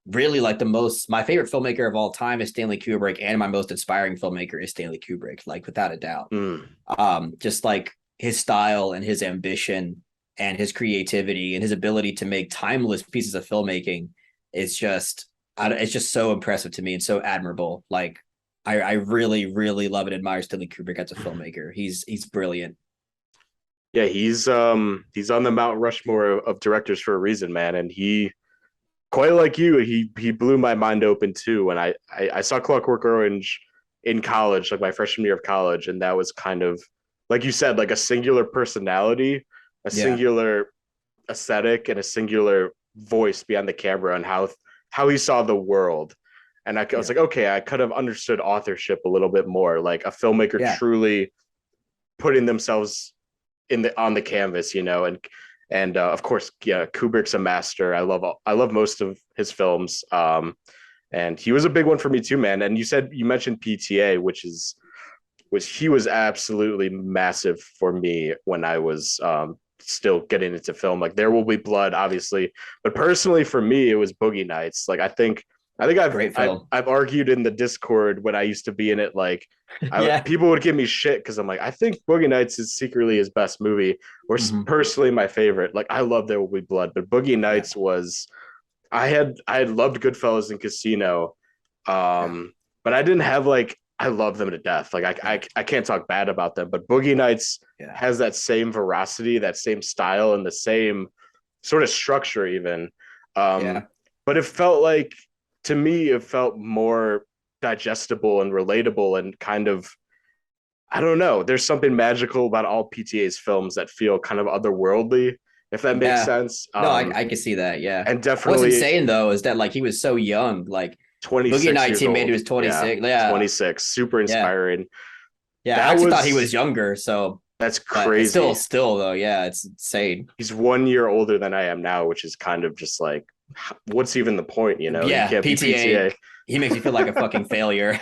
really like my favorite filmmaker of all time is Stanley Kubrick, and my most inspiring filmmaker is Stanley Kubrick, like without a doubt. mm. Just like his style and his ambition and his creativity and his ability to make timeless pieces of filmmaking is just it's just so impressive to me and so admirable. Like I really, really love and admire Stanley Kubrick as a filmmaker. He's brilliant. Yeah, he's on the Mount Rushmore of directors for a reason, man. And he, quite like you, he blew my mind open too. When I saw Clockwork Orange in college, like my freshman year of college, and that was kind of like you said, like a singular personality, a Yeah. singular aesthetic, and a singular voice behind the camera, and how he saw the world. And I was Yeah. like, okay, I could have understood authorship a little bit more, like a filmmaker Yeah. truly putting themselves in the on the canvas, and of course, yeah, Kubrick's a master. I love most of his films, and he was a big one for me too, man. And you mentioned PTA, which he was absolutely massive for me when I was still getting into film. Like There Will Be Blood, obviously, but personally for me, it was Boogie Nights. Like I think I've Great I've film. I've argued in the Discord when I used to be in it. Like Yeah. people would give me shit because I'm like, I think Boogie Nights is secretly his best movie, or Mhm. personally my favorite. Like I love There Will Be Blood, but Boogie Yeah. Nights was I had loved Goodfellas and Casino, Yeah. but I didn't have like I love them to death. Like Yeah. I can't talk bad about them, but Boogie Nights Yeah. has that same veracity, that same style, and the same sort of structure even. Um, Yeah. but it felt like to me, it felt more digestible and relatable and kind of I don't know. There's something magical about all PTA's films that feel kind of otherworldly, if that makes Yeah. sense. No, I can see that. Yeah. And What's definitely insane though is that like he was so young. Like Boogie 26 Nights, years he made he old. was Yeah, 26. Yeah. 26. Super Yeah. inspiring. Yeah. I That actually thought he was was younger. So, that's but it's still, crazy. still though. Yeah. It's insane. He's 1 year older than I am now, which is kind of just like, what's even the point? You Yeah. can't be PTA, PTA. he makes me feel like a fucking failure.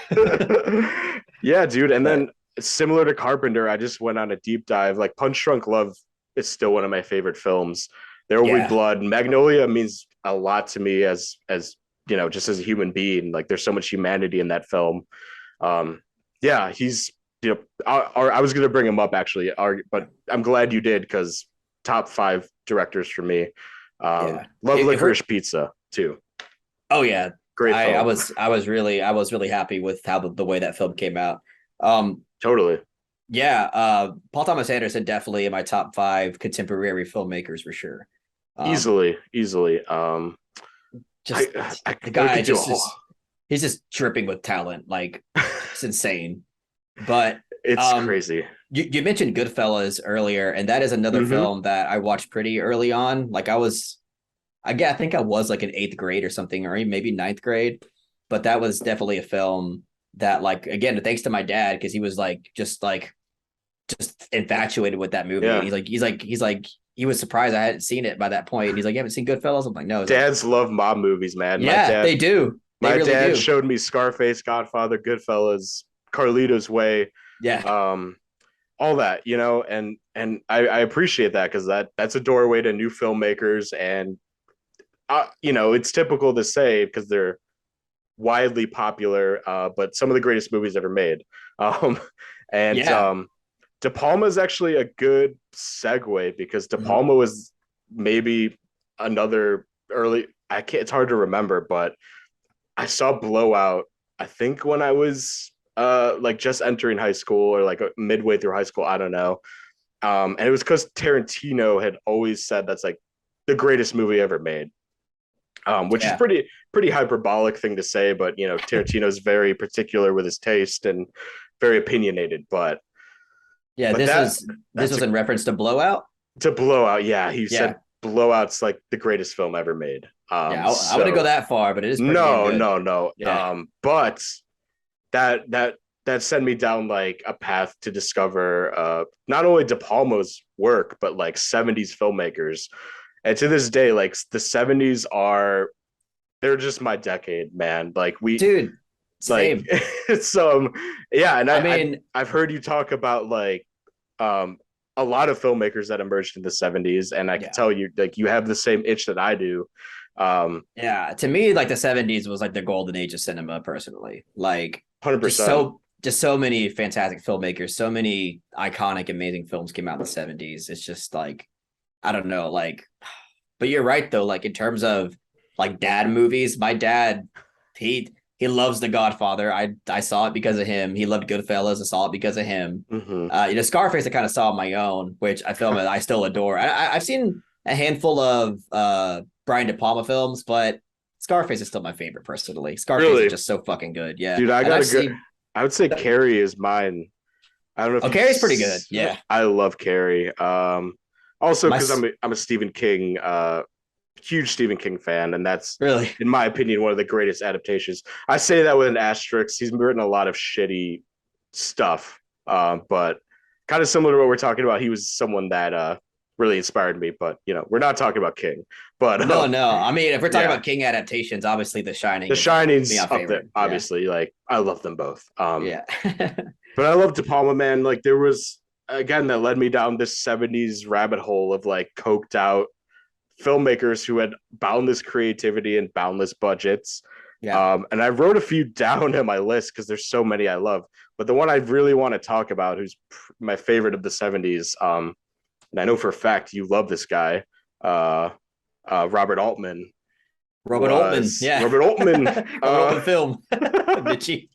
Yeah, dude. And But then similar to Carpenter, I just went on a deep dive. Like Punch Drunk Love is still one of my favorite films. There Will Be yeah. Blood. Magnolia means a lot to me as just as a human being. Like there's so much humanity in that film. Yeah, he's I was gonna bring him up actually, but I'm glad you did because top five directors for me. Yeah. Love If we're, Licorice Pizza too. oh yeah. Great I film. was, I was really happy with how the way that film came out. Um, Totally. yeah. Paul Thomas Anderson definitely in my top five contemporary filmmakers for sure. Um, Easily. just the I guy could do a just whole. is he's just dripping with talent, like it's insane. But It's um crazy. you mentioned Goodfellas earlier, and that is another Mm-hmm. film that I watched pretty early on. Like I think I was like in eighth grade or something, or maybe ninth grade. But that was definitely a film that, like, again, thanks to my dad, because he was just infatuated with that movie. And Yeah. he's like, he was surprised I hadn't seen it by that point. And he's like, you haven't seen Goodfellas? I'm like, no. He's like, Dads love mob movies, man. My yeah, they dad, do. They my really dad do. showed me Scarface, Godfather, Goodfellas, Carlito's Way. Yeah. Um, all that, and I appreciate that because that's a doorway to new filmmakers, and it's typical to say because they're widely popular, but some of the greatest movies ever made. Um, and Yeah. De Palma is actually a good segue because De Mhm. Palma was maybe another early. I can't. It's hard to remember, but I saw Blowout. I think when I was like just entering high school or like midway through high school. I don't know. And it was because Tarantino had always said that's like the greatest movie ever made, which is Yeah. pretty hyperbolic thing to say, but Tarantino's very particular with his taste and very opinionated. But Yeah, but this that's was in reference to Blowout. to Blowout. Yeah, he said Yeah. Blowout's like the greatest film ever made. Yeah, I wouldn't go So that far, but it is pretty damn no, good. no, no. Yeah. But that that that sent me down like a path to discover not only De Palma's work, but like 70s filmmakers. And to this day, like the 70s are they're just my decade, man. Dude, Like same. it's yeah, and I I mean, I've heard you talk about like um a lot of filmmakers that emerged in the 70s, and I can yeah. tell you like you have the same itch that I do. Um Yeah, to me, like the 70s was like the golden age of cinema, personally. Like just 100%. so just so many fantastic filmmakers, so many iconic, amazing films came out in the 70s. It's just like, I don't know, like, but you're right though, like in terms of like dad movies, my dad, he loves The Godfather. I saw it because of him. He loved Goodfellas. I saw it because of him. Hmm. Scarface I kind of saw on my own, which I film I still adore. I've seen a handful of Brian De Palma films, but Scarface is still my favorite personally. Scarface is Really, just so fucking good. Yeah. dude, I And got I've a good. seen I would say Carrie is mine. I don't know if Oh, Carrie's pretty good. Yeah. I love Carrie. Also My because I'm a Stephen King huge Stephen King fan, and that's, really. in my opinion, one of the greatest adaptations. I say that with an asterisk. He's written a lot of shitty stuff, but kind of similar to what we're talking about. He was someone that really inspired me. But we're not talking about King. But No, no. I mean, if we're talking yeah, about King adaptations, obviously The The Shining is Shining's my up there, favorite. Yeah. obviously. Like I love them both. Yeah. But I love De Palma, man. Like there was again that led me down this 70s rabbit hole of like coked out filmmakers who had boundless creativity and boundless budgets. Yeah. And I wrote a few down on my list because there's so many I love. But the one I really want to talk about, who's my favorite of the 70s, and I know for a fact you love this guy, uh, Robert Altman, Robert Altman. was Yeah. Robert Altman. Robert Altman film. Bitchy.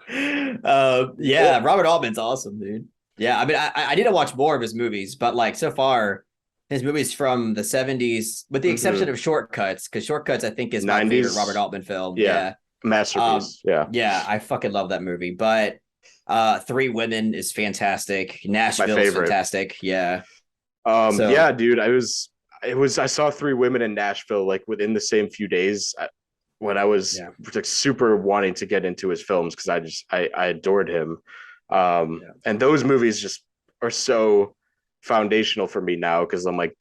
Yeah, Well, Robert Altman's awesome, dude. Yeah, I mean, I need to watch more of his movies, but like so far, his movies from the 70s, with the exception mhm. of Shortcuts, because Shortcuts I think is my favorite Robert 90s, Altman film. yeah, Yeah. masterpiece. Yeah, Yeah, I fucking love that movie. But Three Women is fantastic. it's my Nashville's favorite. fantastic. Yeah. Yeah, So dude, I saw Three Women in Nashville like within the same few days when I was yeah. like super wanting to get into his films because I adored him. Yeah. And those movies just are so foundational for me now because I'm like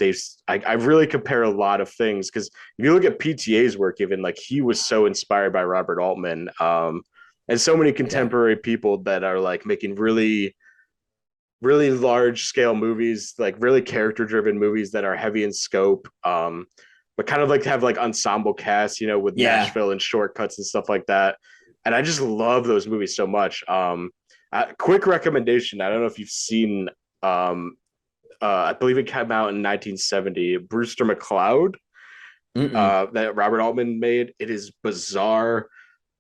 I really compare a lot of things because if you look at PTA's work, even like he was so inspired by Robert Altman, and so many Yeah. contemporary people that are like making really large scale movies, like really character driven movies that are heavy in scope, but kind of like to have like ensemble casts, with Yeah. Nashville and Shortcuts and stuff like that. And I just love those movies so much. Quick recommendation. I don't know if you've seen, I believe it came out in 1970, Brewster McCloud, Mm-mm. that Robert Altman made. It is bizarre.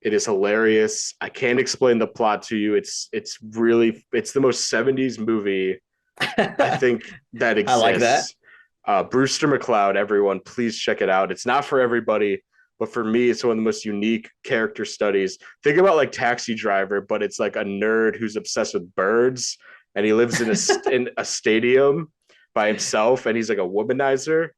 It is hilarious. I can't explain the plot to you. It's the most 70s movie I think that I like that. exists. Brewster McCloud, everyone, please check it out. It's not for everybody, but for me, it's one of the most unique character studies. Think about like Taxi Driver, but it's like a nerd who's obsessed with birds, and he lives in a stadium by himself, and he's like a womanizer.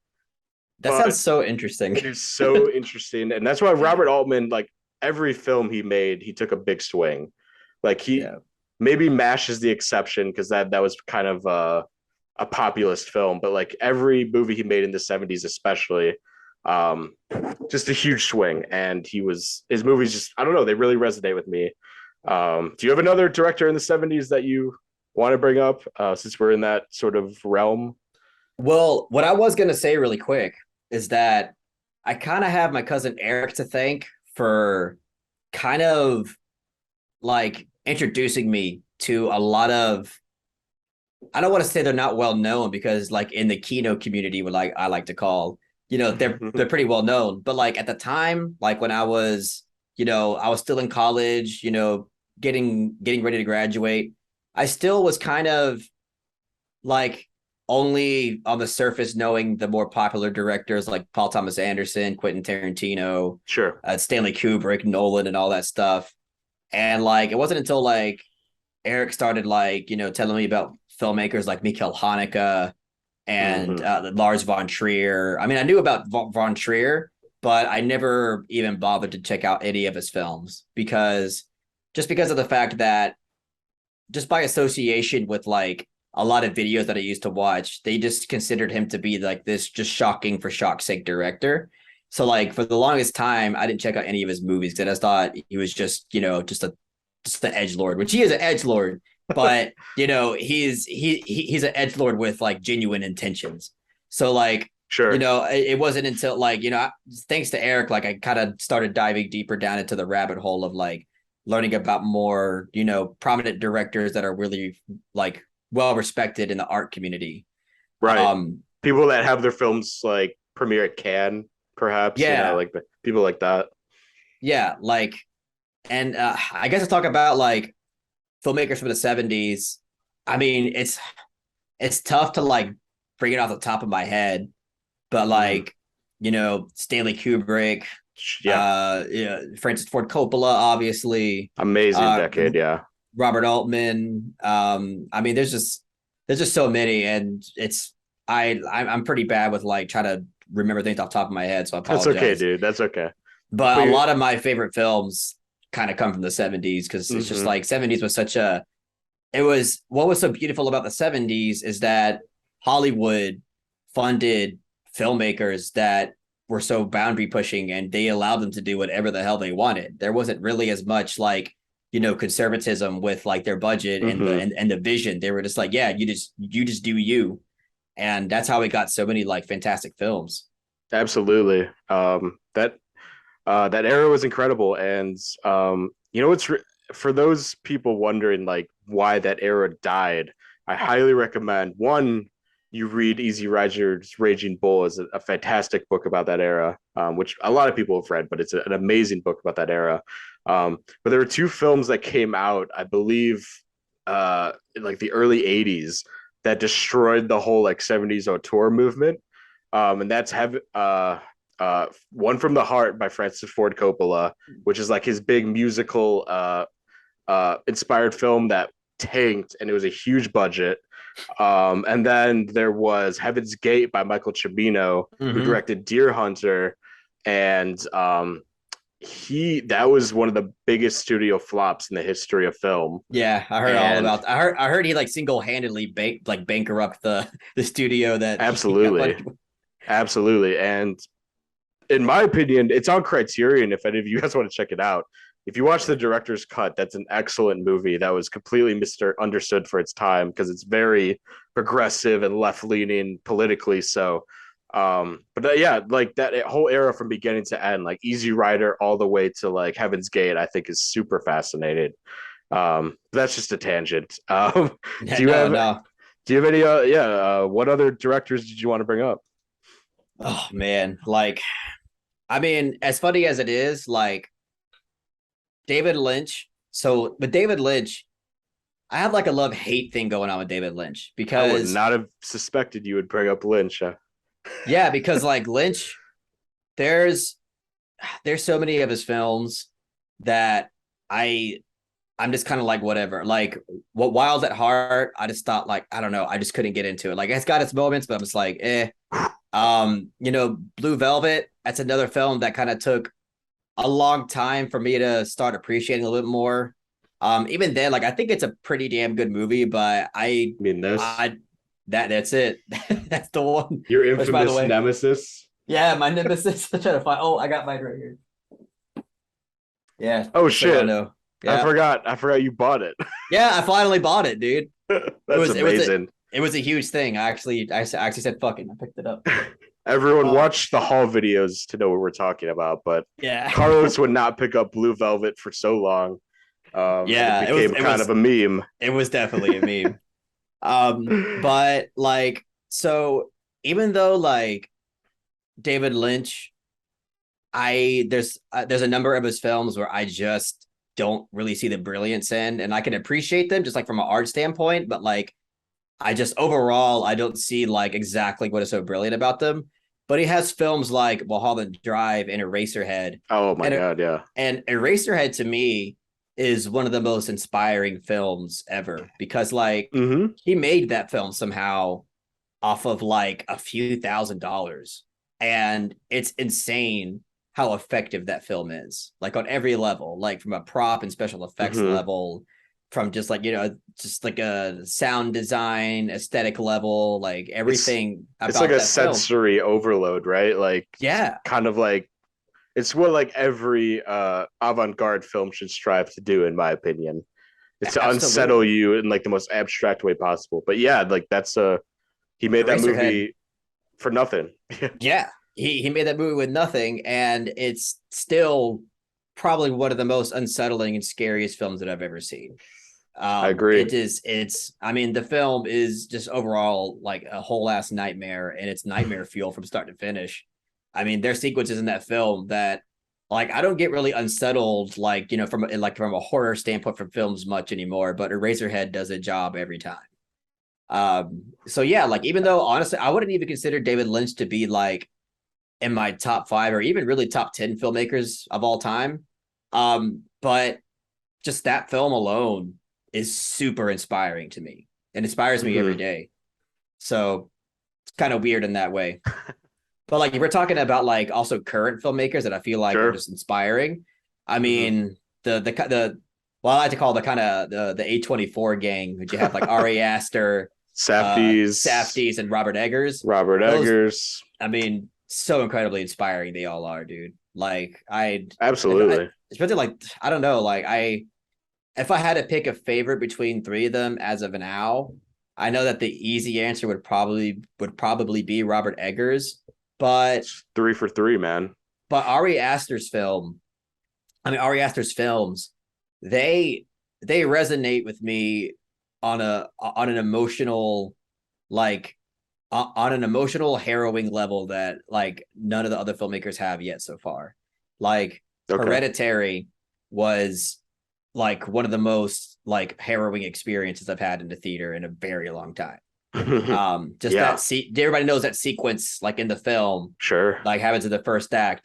That sounds But so interesting. it is so interesting, and that's why Robert Altman, like every film he made, he took a big swing. Like he Yeah. maybe MASH is the exception because that was kind of a populist film, but like every movie he made in the 70s, especially, um, just a huge swing. And his movies just I don't know, they really resonate with me. Do you have another director in the 70s that you? want to bring up since we're in that sort of realm? Well, what I was gonna say really quick is that I kind of have my cousin Eric to thank for kind of like introducing me to a lot of, I don't want to say they're not well known because like in the Kino community, what like I like to call, they're pretty well known. But like at the time, like when I was, I was still in college, getting ready to graduate, I still was kind of like only on the surface knowing the more popular directors like Paul Thomas Anderson, Quentin Tarantino, Sure. Stanley Kubrick, Nolan, and all that stuff. And like it wasn't until like Eric started like, telling me about filmmakers like Mikhail Haneke and Hmm. Lars von Trier. I mean, I knew about von Trier, but I never even bothered to check out any of his films because of the fact that just by association with like a lot of videos that I used to watch, they just considered him to be like this just shocking for shock's sake director. So like for the longest time, I didn't check out any of his movies because I just thought he was just, just the edge lord, which he is an edge lord, but he's an edge lord with like genuine intentions. So like, Sure. it wasn't until like, thanks to Eric, like I kind of started diving deeper down into the rabbit hole of like learning about more, prominent directors that are really like well respected in the art community. Right. Um, People that have their films like premiere at Cannes, perhaps, yeah, like people like that. yeah, like, and I guess to talk about like filmmakers from the '70s. I mean, it's tough to like bring it off the top of my head, but Hmm. like, Stanley Kubrick, Yeah. yeah, Francis Ford Coppola, obviously, Amazing uh, decade. Yeah. Robert Altman. I mean, there's just so many, and I'm pretty bad with like trying to remember things off the top of my head, so I That's okay, apologize. dude. That's okay. But But a you, lot of my favorite films kind of come from the '70s because it's just hmm like '70s was such a it was what was so beautiful about the '70s is that Hollywood funded filmmakers that were so boundary pushing and they allowed them to do whatever the hell they wanted. There wasn't really as much like, conservatism with like their budget and the hmm and the vision. They were just like, yeah, you just do you. And that's how we got so many like fantastic films. Absolutely. That era was incredible, and it's for those people wondering like why that era died. I highly recommend one. You read Easy Rider's Raging Bull is a fantastic book about that era, which a lot of people have read, but it's an amazing book about that era. But there were two films that came out, I believe, in like the early '80s that destroyed the whole like '70s auteur movement. And that's One from the Heart by Francis Ford Coppola, which is like his big musical inspired film that tanked, and it was a huge budget. And then there was Heaven's Gate by Michael Cimino, who Mm-hmm. directed Deer Hunter, and he that was one of the biggest studio flops in the history of film. Yeah, I heard all And about. I heard he like single handedly bankrupt the studio that he got absolutely, funded. absolutely, and in my opinion, it's on Criterion. If any of you guys want to check it out, if you watch the director's cut, that's an excellent movie that was completely understood for its time because it's very progressive and left leaning politically. So, yeah, like that whole era from beginning to end, like Easy Rider all the way to like Heaven's Gate, I think is super fascinating. That's just a tangent. Yeah, Do you no, have no. do you have any? What other directors did you want to bring up? Oh man, like I mean, as funny as it is, like David Lynch. So, but David Lynch, I have like a love hate thing going on with David Lynch I would because not have suspected you would bring up Lynch. yeah, because like Lynch, there's there's so many of his films that I I'm just kind of like whatever. Like what Wild at Heart, I just thought like I don't know, I just couldn't get into it. Like it's got its moments, but I'm just like eh. Blue Velvet, that's another film that kind of took a long time for me to start appreciating a little bit more. Even then, like I think it's a pretty damn good movie, but I mean, this I that's it. That's the one. your Which, by the infamous way, nemesis. yeah, my nemesis. I'm trying to find. Oh, I got mine right here. Yeah, Oh just so y'all shit! know. Yeah, I forgot you bought it. yeah, I finally bought it, dude. It That's was it was a amazing. it was a huge thing. I actually said fucking. I picked it up. Everyone Uh, watched the haul videos to know what we're talking about, but yeah. Carlos would not pick up Blue Velvet for so long, and it Yeah, it was became it kind of was a meme. it was definitely a meme. But like so even though like David Lynch, there's a number of his films where I just don't really see the brilliance in, and I can appreciate them just like from an art standpoint, but like I just overall I don't see like exactly what is so brilliant about them. But he has films like Mulholland Drive and Eraserhead, Oh my and god, yeah. Eraserhead to me is one of the most inspiring films ever because like Mm-hmm. he made that film somehow off of like a few $1,000s, and it's insane how effective that film is, like on every level, like from a prop and special effects Mm-hmm. level, from just like just like a sound design aesthetic level, like It's everything it's like about a that film. sensory overload, right? Like Yeah, kind of like it's what like every avant-garde film should strive to do, in my opinion. It's to unsettle absolutely. you in like the most abstract way possible. But yeah, like that's he made that Eraserhead, movie for nothing. yeah, he made that movie with nothing, and it's still probably one of the most unsettling and scariest films that I've ever seen. I agree. It's I mean, the film is just overall like a whole ass nightmare, and it's nightmare fuel from start to finish. I mean, there's sequences in that film that like I don't get really unsettled like from a horror standpoint from films much anymore, but Eraserhead does a job every time. So yeah, like even though honestly I wouldn't even consider David Lynch to be like in my top five or even really top 10 filmmakers of all time. But just that film alone is super inspiring to me. It inspires me every Mm-hmm. day. So it's kind of weird in that way. But like if we're talking about like also current filmmakers that I feel like are Sure. just inspiring. I Mm-hmm. mean the well I like to call the kind of the A24 gang, which you have like Ari Aster, Safdie's, Safdies, and Robert Eggers. Robert Those, Eggers. I mean, so incredibly inspiring they all are, dude. Like Absolutely. especially like I don't know, like if I had to pick a favorite between three of them as of now, I know that the easy answer would probably be Robert Eggers, but It's 3 for 3, man. Ari Aster's film, I mean Ari Aster's films, they they resonate with me on an emotional like on an emotional harrowing level that like none of the other filmmakers have yet so far. Like Okay. Hereditary was like one of the most like harrowing experiences I've had in the theater in a very long time. Just Yeah, everybody knows that sequence like in the film, sure. like happens in the first act.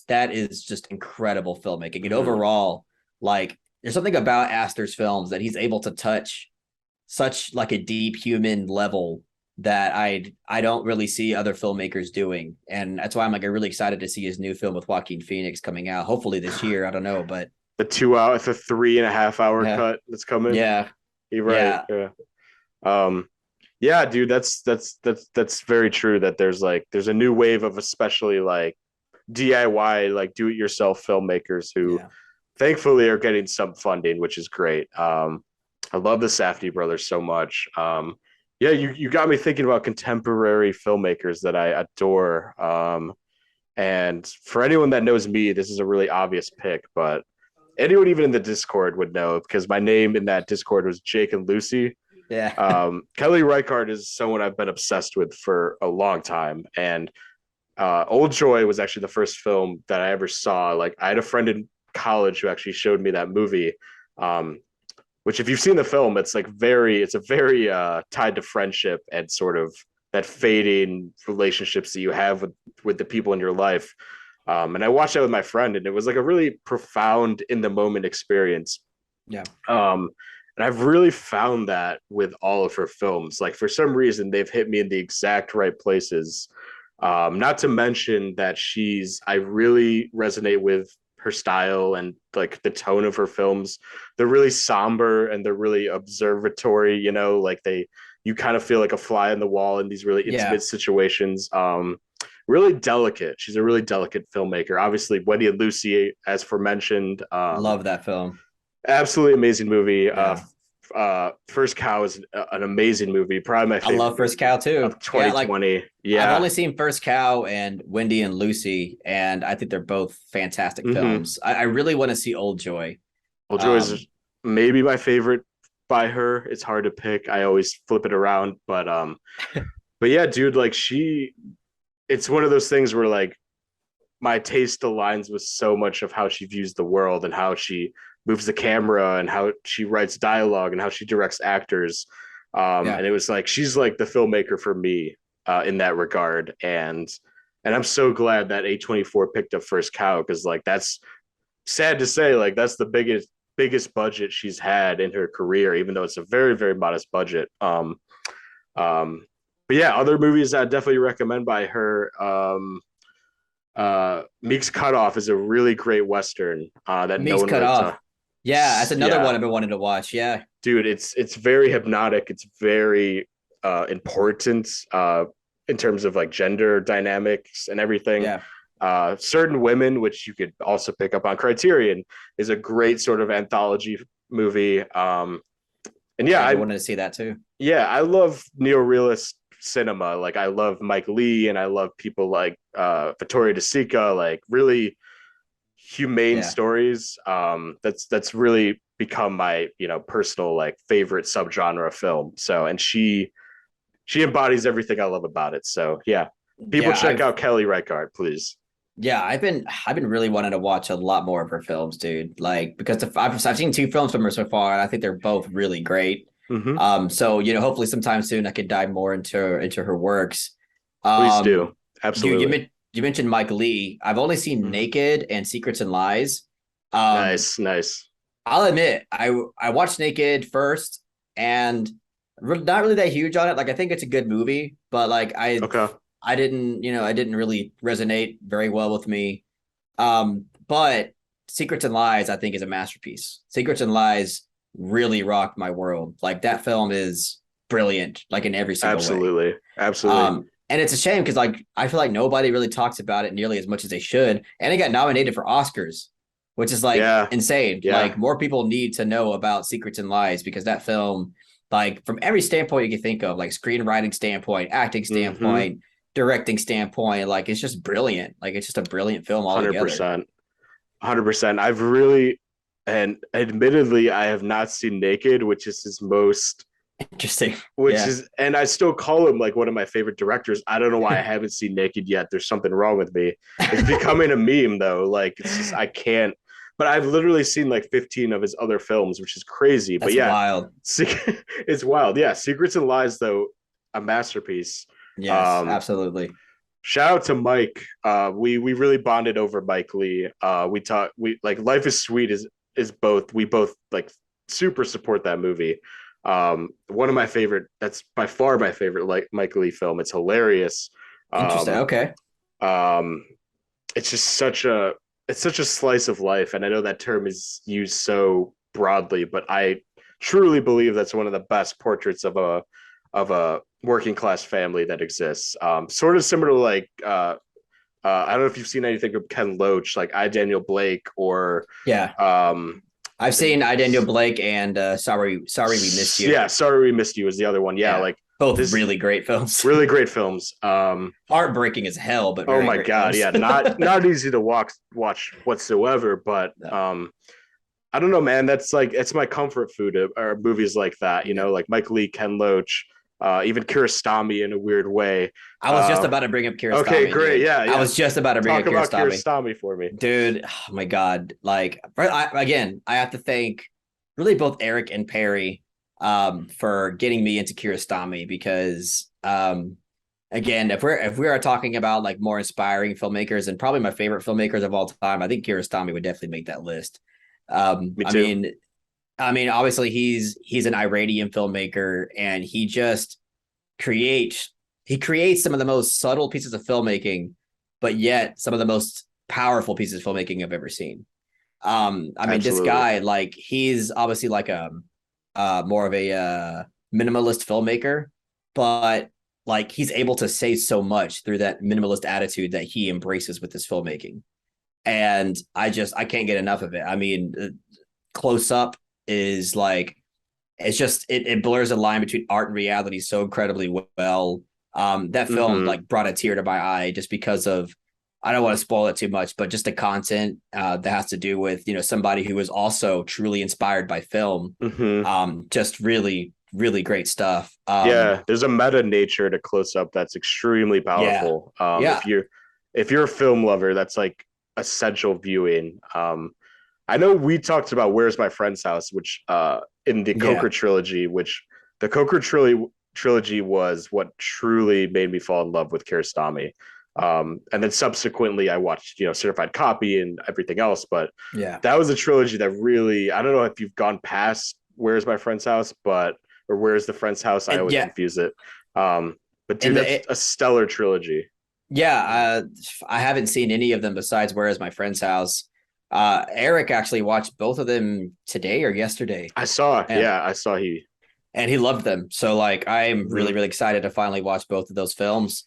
That is just incredible filmmaking. And Mhm. overall, like there's something about Astor's films that he's able to touch such like a deep human level that I don't really see other filmmakers doing. And that's why I'm like really excited to see his new film with Joaquin Phoenix coming out, hopefully this year. I don't know, but The 2 hour, the 3.5 hour yeah, cut that's coming. yeah, You're right. yeah, Yeah. Um, yeah, dude, that's very true that there's a new wave of especially like DIY, like do it yourself filmmakers who yeah. thankfully are getting some funding, which is great. I love the Safdie brothers so much. Yeah, you got me thinking about contemporary filmmakers that I adore. And for anyone that knows me, this is a really obvious pick, but anyone even in the Discord would know because my name in that Discord was Jake and Lucy. Yeah. Kelly Reichardt is someone I've been obsessed with for a long time, and Old Joy was actually the first film that I ever saw. Like I had a friend in college who actually showed me that movie. Um, which if you've seen the film, it's a very tied to friendship and sort of that fading relationships that you have with the people in your life. And I watched that with my friend, and it was like a really profound in the moment experience. Yeah. Um, and I've really found that with all of her films. Like for some reason, they've hit me in the exact right places. Not to mention that I really resonate with her style and like the tone of her films. They're really somber and they're really observatory, like you kind of feel like a fly on the wall in these really Yeah. intimate situations. Really delicate. She's a really delicate filmmaker. Obviously, Wendy and Lucy, as aforementioned, Love that film. absolutely amazing movie. Yeah. First Cow is an amazing movie, probably my I favorite love First movie Cow too. of Yeah, like 2020. I've Yeah. only seen First Cow and Wendy and Lucy, and I think they're both fantastic Mm-hmm. films. I really want to see Old Joy. Well, Joy is Um, maybe my favorite by her. It's hard to pick. I always flip it around, but yeah, dude, like it's one of those things where like my taste aligns with so much of how she views the world and how she moves the camera and how she writes dialogue and how she directs actors. yeah, And it was like she's like the filmmaker for me in that regard. And I'm so glad that A24 picked up First Cow because like that's sad to say, like that's the biggest budget she's had in her career, even though it's a very, very modest budget. But yeah, other movies I definitely recommend by her. Meek's Cutoff is a really great western that no Meek's one Cut really Off. talks. Yeah, that's another one Yeah, I've been wanting to watch. Yeah, dude, it's very hypnotic. It's very important in terms of like gender dynamics and everything. yeah, Certain Women, which you could also pick up on Criterion, is a great sort of anthology movie. And yeah, yeah. I've been wanting to see that too. I love neorealist cinema. Like I love Mike Lee and I love people like Vittorio De Sica, like really humane Yeah, stories. That's really become my personal like favorite subgenre of film. So and she embodies everything I love about it. So yeah, people yeah. check out Kelly Reichardt, please. I've been really wanting to watch a lot more of her films, dude. Like because I've seen two films from her so far, and I think they're both really great. Mm-hmm. So hopefully sometime soon I could dive more into her works. Please Um, do. you you, Absolutely. men- you mentioned Mike Lee. I've only seen Mhm. Naked and Secrets and Lies. Um, Nice, nice. I'll admit I watched Naked first and not really that huge on it. Like I think it's a good movie, but like Okay. I didn't really resonate very well with me. But Secrets and Lies I think is a masterpiece. Secrets and Lies really rocked my world. Like that film is brilliant, like in every single way. Absolutely. Absolutely. And it's a shame because like I feel like nobody really talks about it nearly as much as they should. And it got nominated for Oscars, which is like Yeah. insane. Yeah. Like more people need to know about Secrets and Lies because that film, like from every standpoint you can think of, like screenwriting standpoint, acting Mm-hmm. standpoint, directing standpoint, like it's just brilliant. Like it's just a brilliant film altogether. 100%. 100%. I've really, and admittedly, I have not seen Naked, which is his most, Interesting. which Yeah. is, and I still call him like one of my favorite directors. I don't know why I haven't seen Naked yet. There's something wrong with me. It's becoming a meme though. Like it's just, I can't, but I've literally seen like 15 of his other films, which is crazy. But That's yeah, wild. it's wild. Yeah. Secrets and Lies, though, a masterpiece. Yes, Um, absolutely. Shout out to Mike. We really bonded over Mike Lee. We like Life is Sweet is both we both like super support that movie. One of my favorite. That's by far my favorite like Mike Lee film. It's hilarious. Interesting. Um, Okay. um, it's just such a slice of life, and I know that term is used so broadly, but I truly believe that's one of the best portraits of a working class family that exists. Sort of similar to like I don't know if you've seen anything from Ken Loach, like I Daniel Blake, or Yeah. um, I've seen I Daniel Blake and Sorry We Missed You. yeah, Sorry We Missed You is the other one. Yeah, Yeah. like Both this really great films. really great films. Heartbreaking as hell, but Oh very my great god, films. yeah, not easy to watch whatsoever, but No. I don't know, man. That's like it's my comfort food or movies like that. You Yeah. know, like Mike Lee, Ken Loach, even Kiarostami in a weird way. I was just Uh, about to bring up okay, Kiarostami, great. dude. Yeah, I yeah. was just about to bring up Talk about Kiarostami. Kiarostami for me. Dude, oh my God. Like, again, I have to thank really both Eric and Perry for getting me into Kiarostami because again, if we are talking about like more inspiring filmmakers and probably my favorite filmmakers of all time, I think Kiarostami would definitely make that list. Um, Me I too. mean, I mean, obviously he's an Iranian filmmaker and creates he creates some of the most subtle pieces of filmmaking, but yet some of the most powerful pieces of filmmaking I've ever seen. I mean, this Absolutely. guy, like, he's obviously like a more of a minimalist filmmaker, but like he's able to say so much through that minimalist attitude that he embraces with his filmmaking. And I can't get enough of it. I mean, Close Up is like it's just it blurs the line between art and reality so incredibly well. That film Hmm. like brought a tear to my eye just because of, I don't want to spoil it too much, but just the content that has to do with, somebody who was also truly inspired by film. Hmm. Just really, really great stuff. Yeah, there's a meta nature to Close Up that's extremely Yeah, powerful. yeah, If you're a film lover, that's like essential viewing. I know we talked about Where's My Friend's House, which in the yeah. Coker trilogy, which the Coker trilogy was what truly made me fall in love with Kiarostami. And then subsequently, I watched Certified Copy and everything else, but Yeah. that was a trilogy that really, I don't know if you've gone past Where's My Friend's House, but or Where's the Friend's House? I And always yeah, confuse it. But dude, and that's a stellar trilogy. yeah, I haven't seen any of them besides Where Is My Friend's House. Eric actually watched both of them today or yesterday, and I saw he. he loved them. So like, I'm really, Mhm. really excited to finally watch both of those films.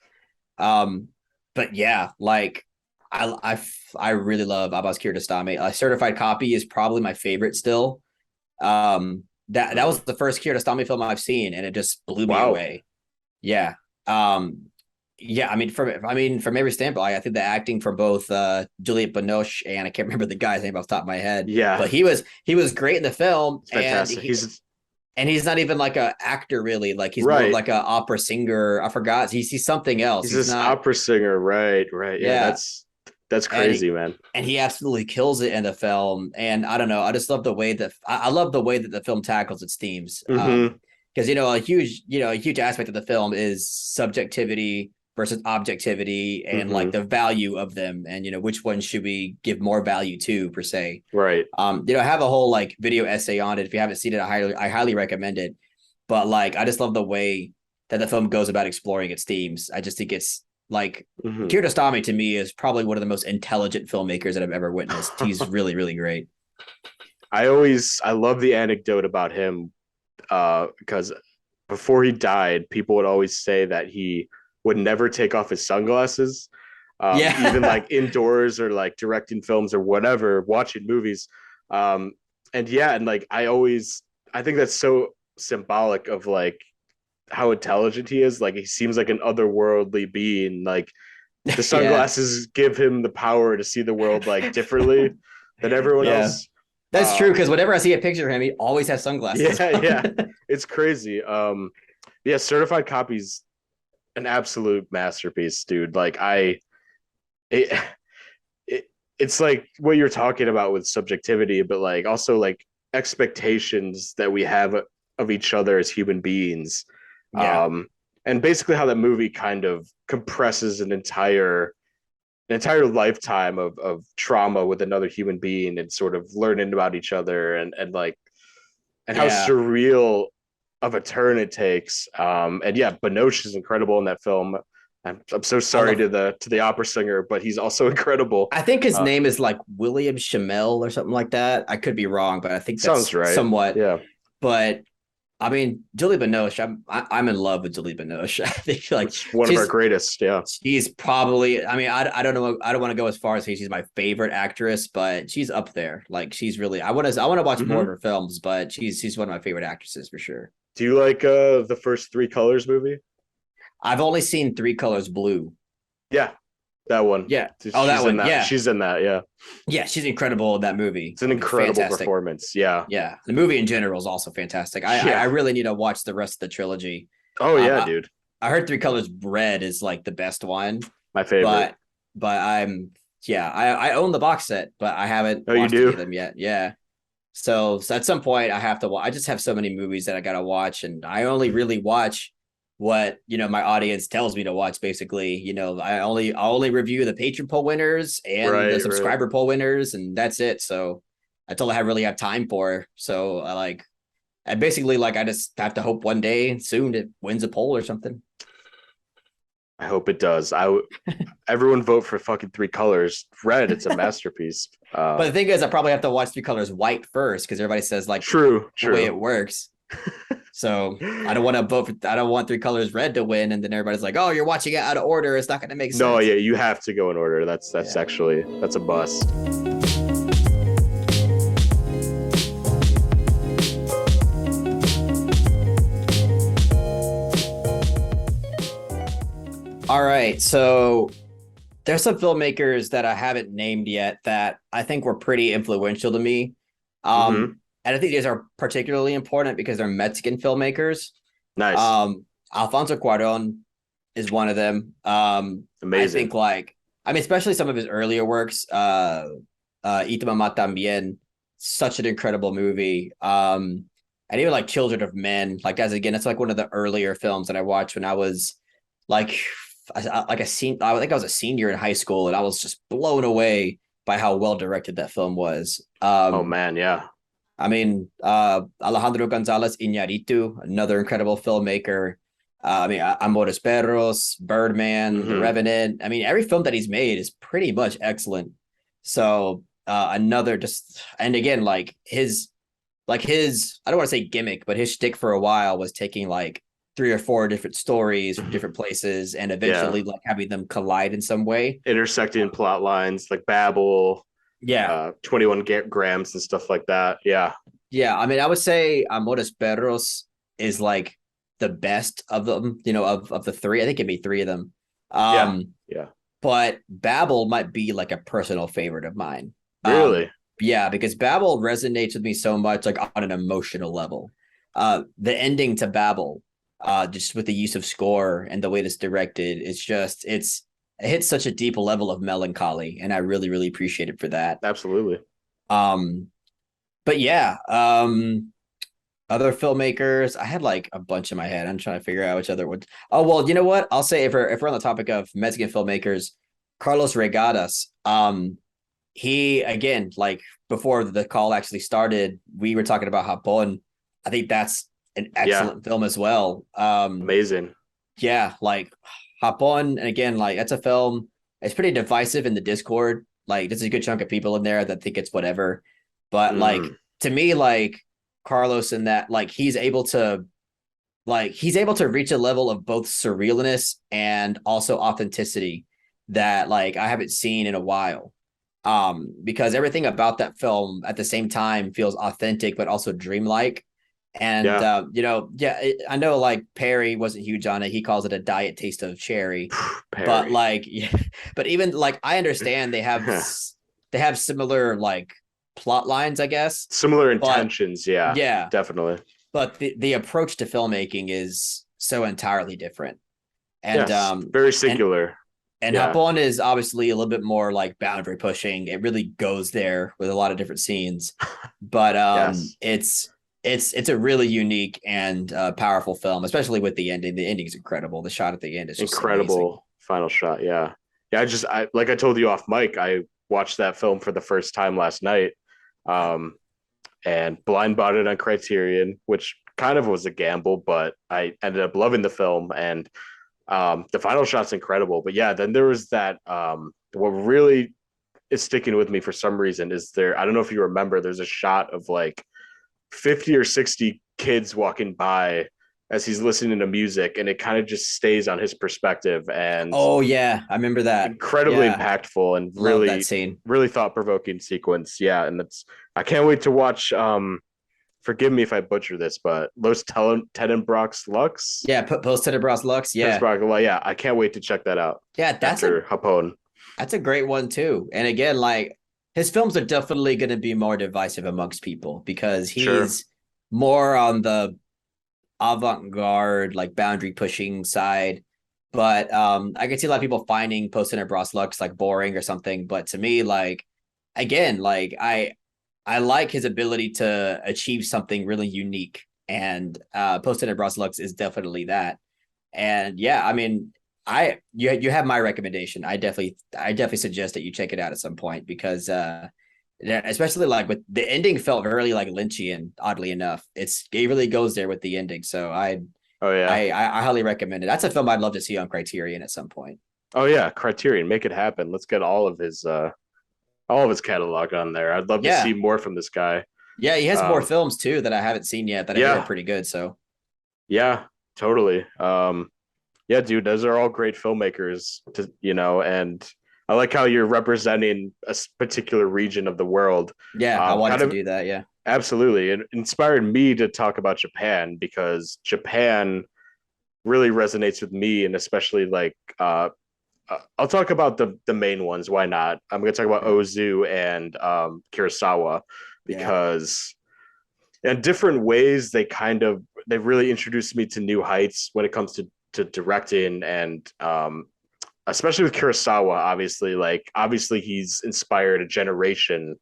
Um, but yeah, like I really love Abbas Kiarostami. Certified Copy is probably my favorite still. That was the first Kiarostami film I've seen, and it just blew me Wow. away. Yeah. Um, yeah, from every standpoint, I think the acting from both Juliette Binoche and I can't remember the guy's name off the top of my head, Yeah, but he was great in the film, it's fantastic. and he's not even like a actor really, like he's more of Right. like a opera singer. I forgot he's something else. He's He's this not. opera singer, right? Right. Yeah, Yeah, that's and crazy, man. he absolutely kills it in the film. And I don't know, I just love the way that I love the way that the film tackles its themes. Hmm. Because a huge aspect of the film is subjectivity versus objectivity, and like Hmm. the value of them, and which one should we give more value to per se. Right. I have a whole like video essay on it. If you haven't seen it, I highly recommend it. But like, I just love the way that the film goes about exploring its themes. I just think it's like, Hmm. Kiarostami to me is probably one of the most intelligent filmmakers that I've ever witnessed. He's really, really great. I love the anecdote about him because before he died, people would always say that he would never take off his sunglasses, even Yeah. like indoors or like directing films or whatever, watching movies. Um, and yeah, and like I think that's so symbolic of like how intelligent he is. Like he seems like an otherworldly being. Like the Yeah. sunglasses give him the power to see the world like differently than everyone Yeah. else. That's true, Um, because whenever I see a picture of him, he always has sunglasses yeah, on. yeah, it's crazy. Yeah, Certified Copy's an absolute masterpiece, dude. Like it, it's like what you're talking about with subjectivity, but like also like expectations that we have of each other as human beings. Yeah. Um, and basically how that movie kind of compresses an entire lifetime of trauma with another human being and sort of learning about each other and like and how Yeah. surreal of a turn it takes. And yeah, Binoche is incredible in that film. I'm so I sorry love to the opera singer, but he's also incredible. I think his Uh, name is like William Shamel or something like that. I could be wrong, but I think sounds that's right. somewhat. Yeah, But I mean, Julie Binoche, I'm in love with Julie Binoche. I think like it's one of our she's greatest. Yeah. she's probably. I mean, I don't know. I don't want to go as far as saying she's my favorite actress, but she's up there. Like she's really. I want to watch more of Hmm. her films, but she's one of my favorite actresses for sure. Do you like the first Three Colors movie? I've only seen Three Colors Blue. Yeah, that one. Yeah. Oh, that She's in one. that. Yeah. She's in that. Yeah, Yeah, she's incredible in that movie. it's an I mean, incredible fantastic. performance. Yeah. Yeah, the movie in general is also fantastic. I Yeah. really need to watch the rest of the trilogy. Oh Um, yeah, I, dude. I heard Three Colors Red is like the best one, My favorite. but I own the box set, but I haven't Oh, you watched any of do? them yet. Yeah. So at some point I have to watch. I just have so many movies that I gotta watch, and I only really watch what my audience tells me to watch. Basically, I only review the patron poll winners and the Right, right. subscriber poll winners, and that's it. So that's all I really have time for. So I basically like I just have to hope one day soon it wins a poll or something. I hope it does. Everyone vote for fucking Three Colors. Red, it's a masterpiece. But the thing is, I probably have to watch Three Colors White first because everybody says like True, the way it true. works. So I don't want to vote for. I don't want Three Colors Red to win, and then everybody's like, "Oh, you're watching it out of order. It's not going to make No, sense." yeah, you have to go in order. That's Yeah. actually that's a bust. All right, so there's some filmmakers that I haven't named yet that I think were pretty influential to me. Hmm. And I think these are particularly important because they're Mexican filmmakers. Nice. Alfonso Cuarón is one of them. I Amazing. think I mean, especially some of his earlier works, Y tu mamá también, such an incredible movie. And even like Children of Men, like that's like one of the earlier films that I watched when I was like, like a scene. I think I was a senior in high school, and I was just blown away by how well directed that film was. Oh man, yeah. I mean, Alejandro Gonzalez Iñárritu, another incredible filmmaker. I mean, Amores Perros, Birdman, The Hmm. Revenant. I mean, every film that he's made is pretty much excellent. So another just, and again, like his, I don't want to say gimmick, but his shtick for a while was taking like three or four different stories from different places and Yeah. eventually like having them collide in some way. Intersecting plot lines like Babel, Yeah, 21 grams and stuff like that. Yeah. yeah, I mean, I would say Amores Perros is like the best of them, of the three. I think it'd be three of them. Yeah. Um, Yeah. but Babel might be like a personal favorite of mine. Really? Yeah, because Babel resonates with me so much, like on an emotional level. The ending to Babel, just with the use of score and the way it's directed, it hits such a deep level of melancholy, and I really, really appreciate it for that. Absolutely. Um, but yeah, other filmmakers, I had like a bunch in my head. I'm trying to figure out which other ones. Oh well, you know what? I'll say if we're on the topic of Mexican filmmakers, Carlos Regadas. He again, like before the call actually started, we were talking about Japón. I think that's an Yeah. excellent film as well. Amazing. Yeah, like Japón, and again, like that's a film. It's pretty divisive in the Discord. Like, there's a good chunk of people in there that think it's whatever. But like Mm. to me, like Carlos in that, like he's able to reach a level of both surrealness and also authenticity that like I haven't seen in a while. Because everything about that film at the same time feels authentic but also dreamlike. And Yeah. yeah, I know like Perry wasn't huge on it. He calls it a diet taste of cherry, but Perry. like, yeah, but even like I understand they have similar like plot lines, I guess. Similar But intentions. Yeah. yeah, Definitely. but the approach to filmmaking is so entirely different. And Yes. Very and singular. and Yeah. Hapon is obviously a little bit more like boundary pushing. It really goes there with a lot of different scenes, but Yes. it's a really unique and powerful film, especially with the ending. The ending is incredible. The shot at the end is just amazing. Incredible final shot. Yeah. Yeah. I like I told you off mic, I watched that film for the first time last night. Um, and blind bought it on Criterion, which kind of was a gamble, but I ended up loving the film. And the final shot's incredible. But yeah, then there was that. What really is sticking with me for some reason is there. I don't know if you remember. There's a shot of like 50 or 60 kids walking by as he's listening to music, and it kind of just stays on his perspective, and Oh yeah, I remember that. incredibly Yeah, impactful and love that really scene. really thought provoking sequence. Yeah, and that's I can't wait to watch. Forgive me if I butcher this, but Los Tenenbrox Lux. Yeah, put post to Bros Lux. Yeah, Tenenbrox, well, yeah, I can't wait to check that out yeah, after Hapon. that's a great one too. And again, like his films are definitely going to be more divisive amongst people because Sure. he's more on the avant-garde, like boundary pushing side. But I can see a lot of people finding Post Center Bros Lux like boring or something. But to me, like again, like I like his ability to achieve something really unique. And Post Center Bros Lux is definitely that. And yeah, I mean, you have my recommendation. I definitely suggest that you check it out at some point because yeah, especially like with the ending felt very like Lynchian, oddly enough. It really goes there with the ending. So Oh yeah. I highly recommend it. That's a film I'd love to see on Criterion at some point. Oh yeah. Criterion, make it happen. Let's get all of his catalog on there. I'd love to see Yeah. more from this guy. Yeah, he has more Um, films too that I haven't seen yet that I hear are yeah, pretty good. So yeah, totally. Yeah, dude, those are all great filmmakers and I like how you're representing a particular region of the world. yeah, I wanted Kind to of do that. Yeah. absolutely. It inspired me to talk about Japan because Japan really resonates with me, and especially like I'll talk about the main ones. Why not? I'm going to talk about Okay. Ozu and Kurosawa Yeah. because in different ways they really introduced me to new heights when it comes to directing and especially with Kurosawa. Obviously he's inspired a generation.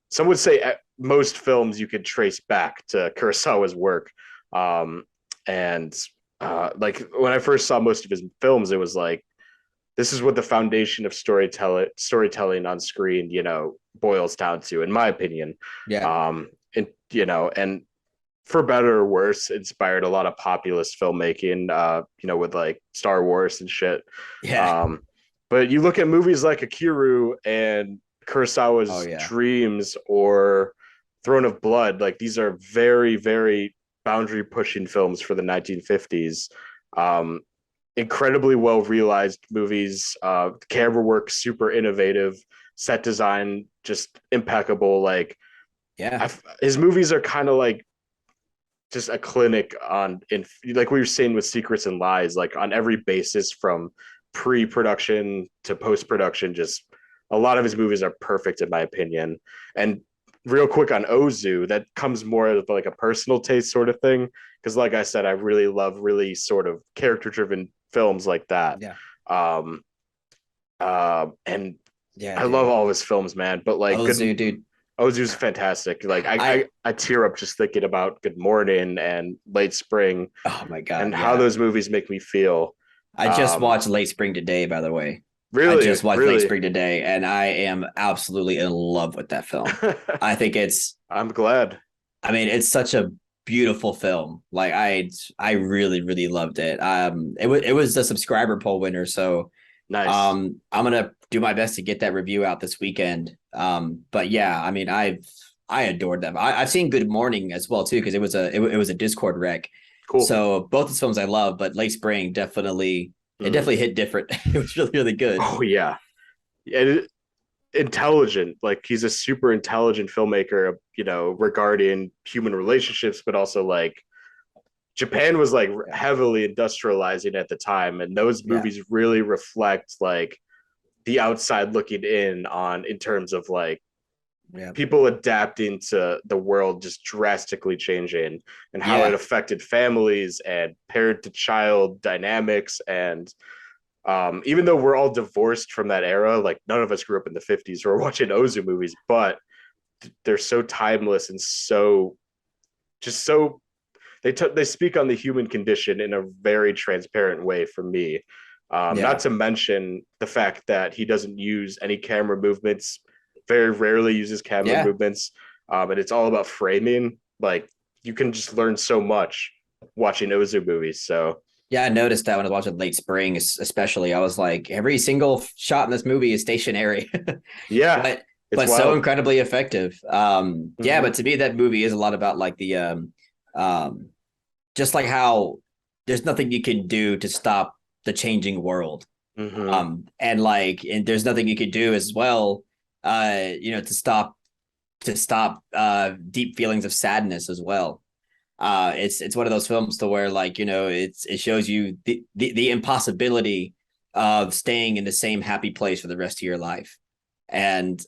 Some would say most films you could trace back to Kurosawa's work. Um, and like when I first saw most of his films, it was like this is what the foundation of storytelling on screen, boils down to, in my opinion. Yeah. And for better or worse, inspired a lot of populist filmmaking, with like Star Wars and shit. Yeah. Um, but you look at movies like Akiru and Oh Kurosawa's yeah. Dreams or Throne of Blood, like these are very, very boundary pushing films for the 1950s. Um, Incredibly well realized movies. Camera work super innovative, set design just impeccable. Like Yeah. his movies are kind of like just a clinic on in like we were saying with Secrets and Lies, like on every basis from pre-production to post-production. Just a lot of his movies are perfect in my opinion. And real quick on Ozu, that comes more of like a personal taste sort of thing because like I said, I really love really sort of character-driven films like that. Yeah. um and Yeah, I love dude. all of his films, man, but like Ozu, good. dude. Ozu's fantastic. Like I, I I tear up just thinking about Good Morning and Late Spring oh my and God, how yeah. those movies make me feel. I just Um, watched Late Spring today, by the way. I really, just watched Late really. Spring today, and I am absolutely in love with that film. I think I'm glad. I mean, it's such a beautiful film. Like I really, really loved it. It was the subscriber poll winner, so Nice. I'm gonna do my best to get that review out this weekend. But yeah, I mean, I adored them. I've seen Good Morning as well too because it was a Discord rec. Cool. So both his films I love, but Late Spring Mm. definitely hit different. It was really really good. Oh yeah. And intelligent. Like he's a super intelligent filmmaker, regarding human relationships, but also like Japan was like Yeah, heavily industrializing at the time, and those yeah, movies really reflect like the outside looking in terms of like yeah, people adapting to the world just drastically changing and how it yeah, affected families and parent to child dynamics. And even though we're all divorced from that era, like none of us grew up in the 50s or watching Ozu movies, but they're so timeless and so they speak on the human condition in a very transparent way for me. Not yeah, to mention the fact that he doesn't use any camera movements, very rarely uses camera yeah. movements, and it's all about framing. Like you can just learn so much watching Ozu movies. So Yeah, I noticed that when I was watching Late Spring, especially, I was like, every single shot in this movie is stationary, yeah, but it's but so wild. incredibly effective. Yeah, Mm-hmm. but to me, that movie is a lot about like um, just like how there's nothing you can do to stop the changing world, Mm-hmm. and there's nothing you could do as well, to stop deep feelings of sadness as well. It's one of those films to where it shows you the impossibility of staying in the same happy place for the rest of your life. And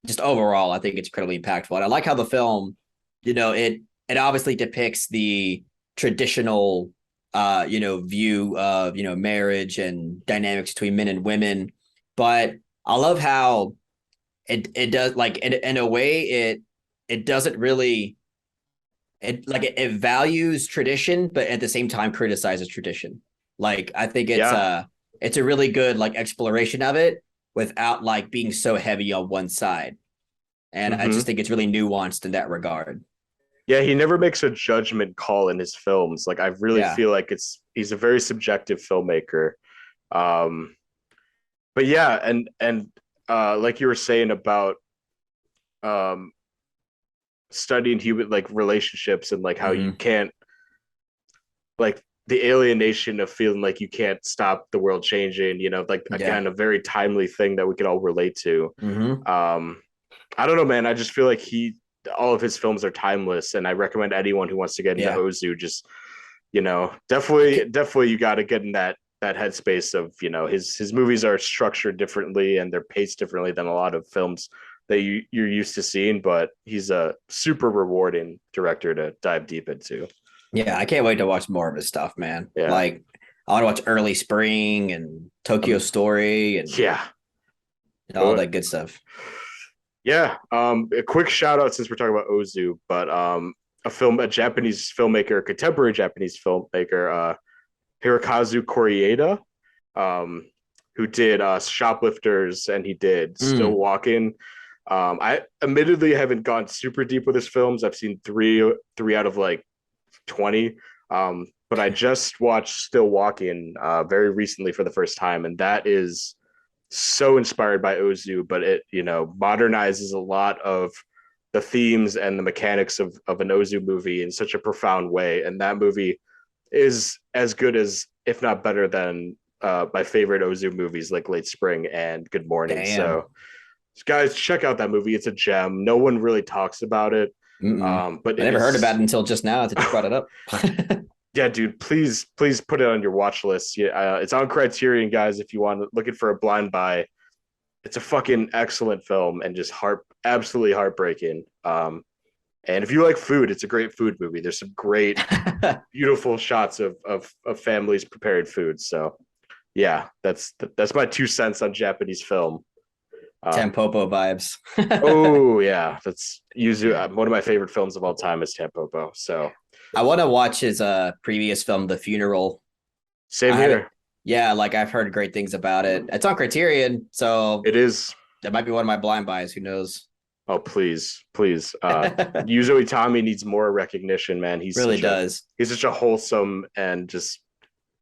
just overall, I think it's incredibly impactful. And I like how the film, it obviously depicts the traditional view of marriage and dynamics between men and women. But I love how it does, like, in a way it doesn't really, it values tradition, but at the same time criticizes tradition. Like I think Yeah. it's a really good like exploration of it without like being so heavy on one side. And I Mm-hmm. just think it's really nuanced in that regard. Yeah, he never makes a judgment call in his films. Like I really Yeah. feel like he's a very subjective filmmaker. Um, but yeah, and like you were saying about um studying human like relationships and like how you Mm-hmm. can't like the alienation of feeling like you can't stop the world changing, like Yeah. again a very timely thing that we could all relate to. Mm-hmm. um I don't know, man, I just feel like he all of his films are timeless, and I recommend anyone who wants to get into Yeah. Ozu just definitely you got to get in that headspace of, his movies are structured differently and they're paced differently than a lot of films that you're used to seeing, but he's a super rewarding director to dive deep into. Yeah, I can't wait to watch more of his stuff, man. Yeah. Like I want to watch Early Spring and Tokyo Um, Story and yeah. all that good stuff. Yeah. A quick shout out since we're talking about Ozu, but a Japanese filmmaker, a contemporary Japanese filmmaker, Hirokazu Koreeda, um, who did Shoplifters and he did Still Mm. Walking. I admittedly haven't gone super deep with his films. I've seen three out of like 20. But I just watched Still Walking very recently for the first time, and that is so inspired by Ozu, but it, modernizes a lot of the themes and the mechanics of an Ozu movie in such a profound way. And that movie is as good as, if not better than, my favorite Ozu movies like Late Spring and Good Morning. Damn. So, guys, check out that movie. It's a gem. No one really talks about it, Mm-mm. but I it never heard about is. it until just now that you brought it up. Yeah, dude, please put it on your watch list. Yeah, it's on Criterion, guys. If you want looking for a blind buy, it's a fucking excellent film and just absolutely heartbreaking. And if you like food, it's a great food movie. There's some great, beautiful shots of families preparing food. So yeah, that's my 2 cents on Japanese film. Um, Tampopo vibes. oh yeah, that's usually one of my favorite films of all time is Tampopo. So I want to watch his previous film, The Funeral. same I haven't. here. Yeah, like I've heard great things about it. It's on Criterion, so It is. that might be one of my blind buys. Who knows? Oh, please, please. Yuzo Itami needs more recognition, man. Really does. He's such a wholesome and just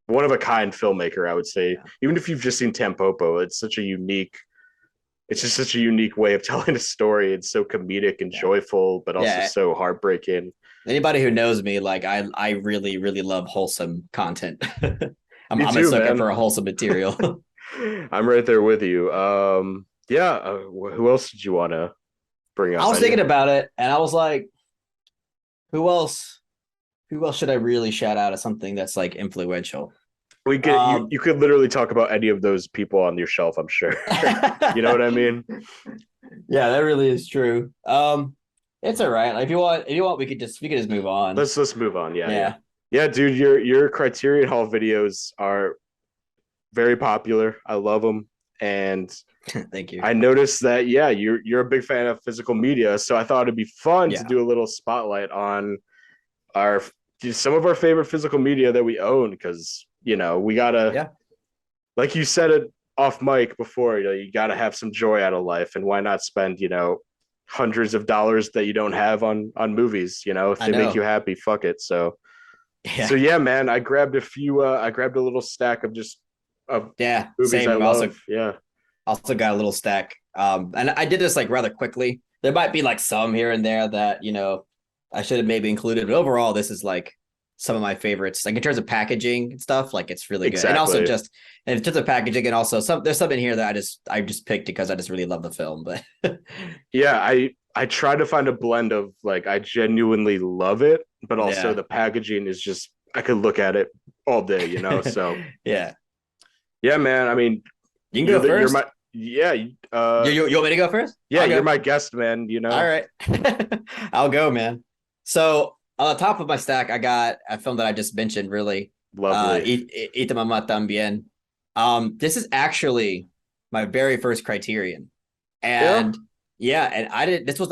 one of a kind filmmaker, I would say. Yeah. Even if you've just seen Tampopo, it's just such a unique way of telling a story. It's so comedic and Yeah. joyful, but also Yeah. so heartbreaking. Anybody who knows me, like I really, really love wholesome content. Me I'm a too, sucker man. for a wholesome material. I'm right there with you. Yeah. Who else did you want to bring I up? was thinking about it, and I was like, who else? Who else should I really shout out as something that's like influential? We could you Um, you could literally talk about any of those people on your shelf, I'm sure. You know what I mean? yeah, that really is true. It's all right. Like, if you want, we could just move on. Let's move on. Yeah, yeah. Yeah. Yeah, dude, your Criterion Hall videos are very popular. I love them. And Thank you. I noticed that, yeah, you're a big fan of physical media, so I thought it'd be fun to Yeah. do a little spotlight on our some of our favorite physical media that we own, because we gotta, Yeah. like you said it off mic before, you gotta have some joy out of life, and why not spend hundreds of dollars that you don't have on movies, if I they make you know. happy, fuck it. So Yeah. yeah, man, I grabbed a little stack of Yeah. movies I Same. love. Yeah. Also got a little stack. And I did this like rather quickly. There might be like some here and there that, I should have maybe included, but overall, this is like some of my favorites. Like in terms of packaging and stuff, like it's really good. And also Exactly. just in terms of packaging, and also there's some in here that I just picked because I just really love the film. But Yeah, I try to find a blend of, like, I genuinely love it, but also yeah. the packaging is just, I could look at it all day. So Yeah. yeah, man. I mean, You can go you're first. my yeah, You want me to go first? yeah, I'll you're go. my guest, man. All right. I'll go, man. So on the top of my stack, I got a film that I just mentioned, really. Lovely. Ita Mamá También. This is actually my very first Criterion. Yeah. And yeah, and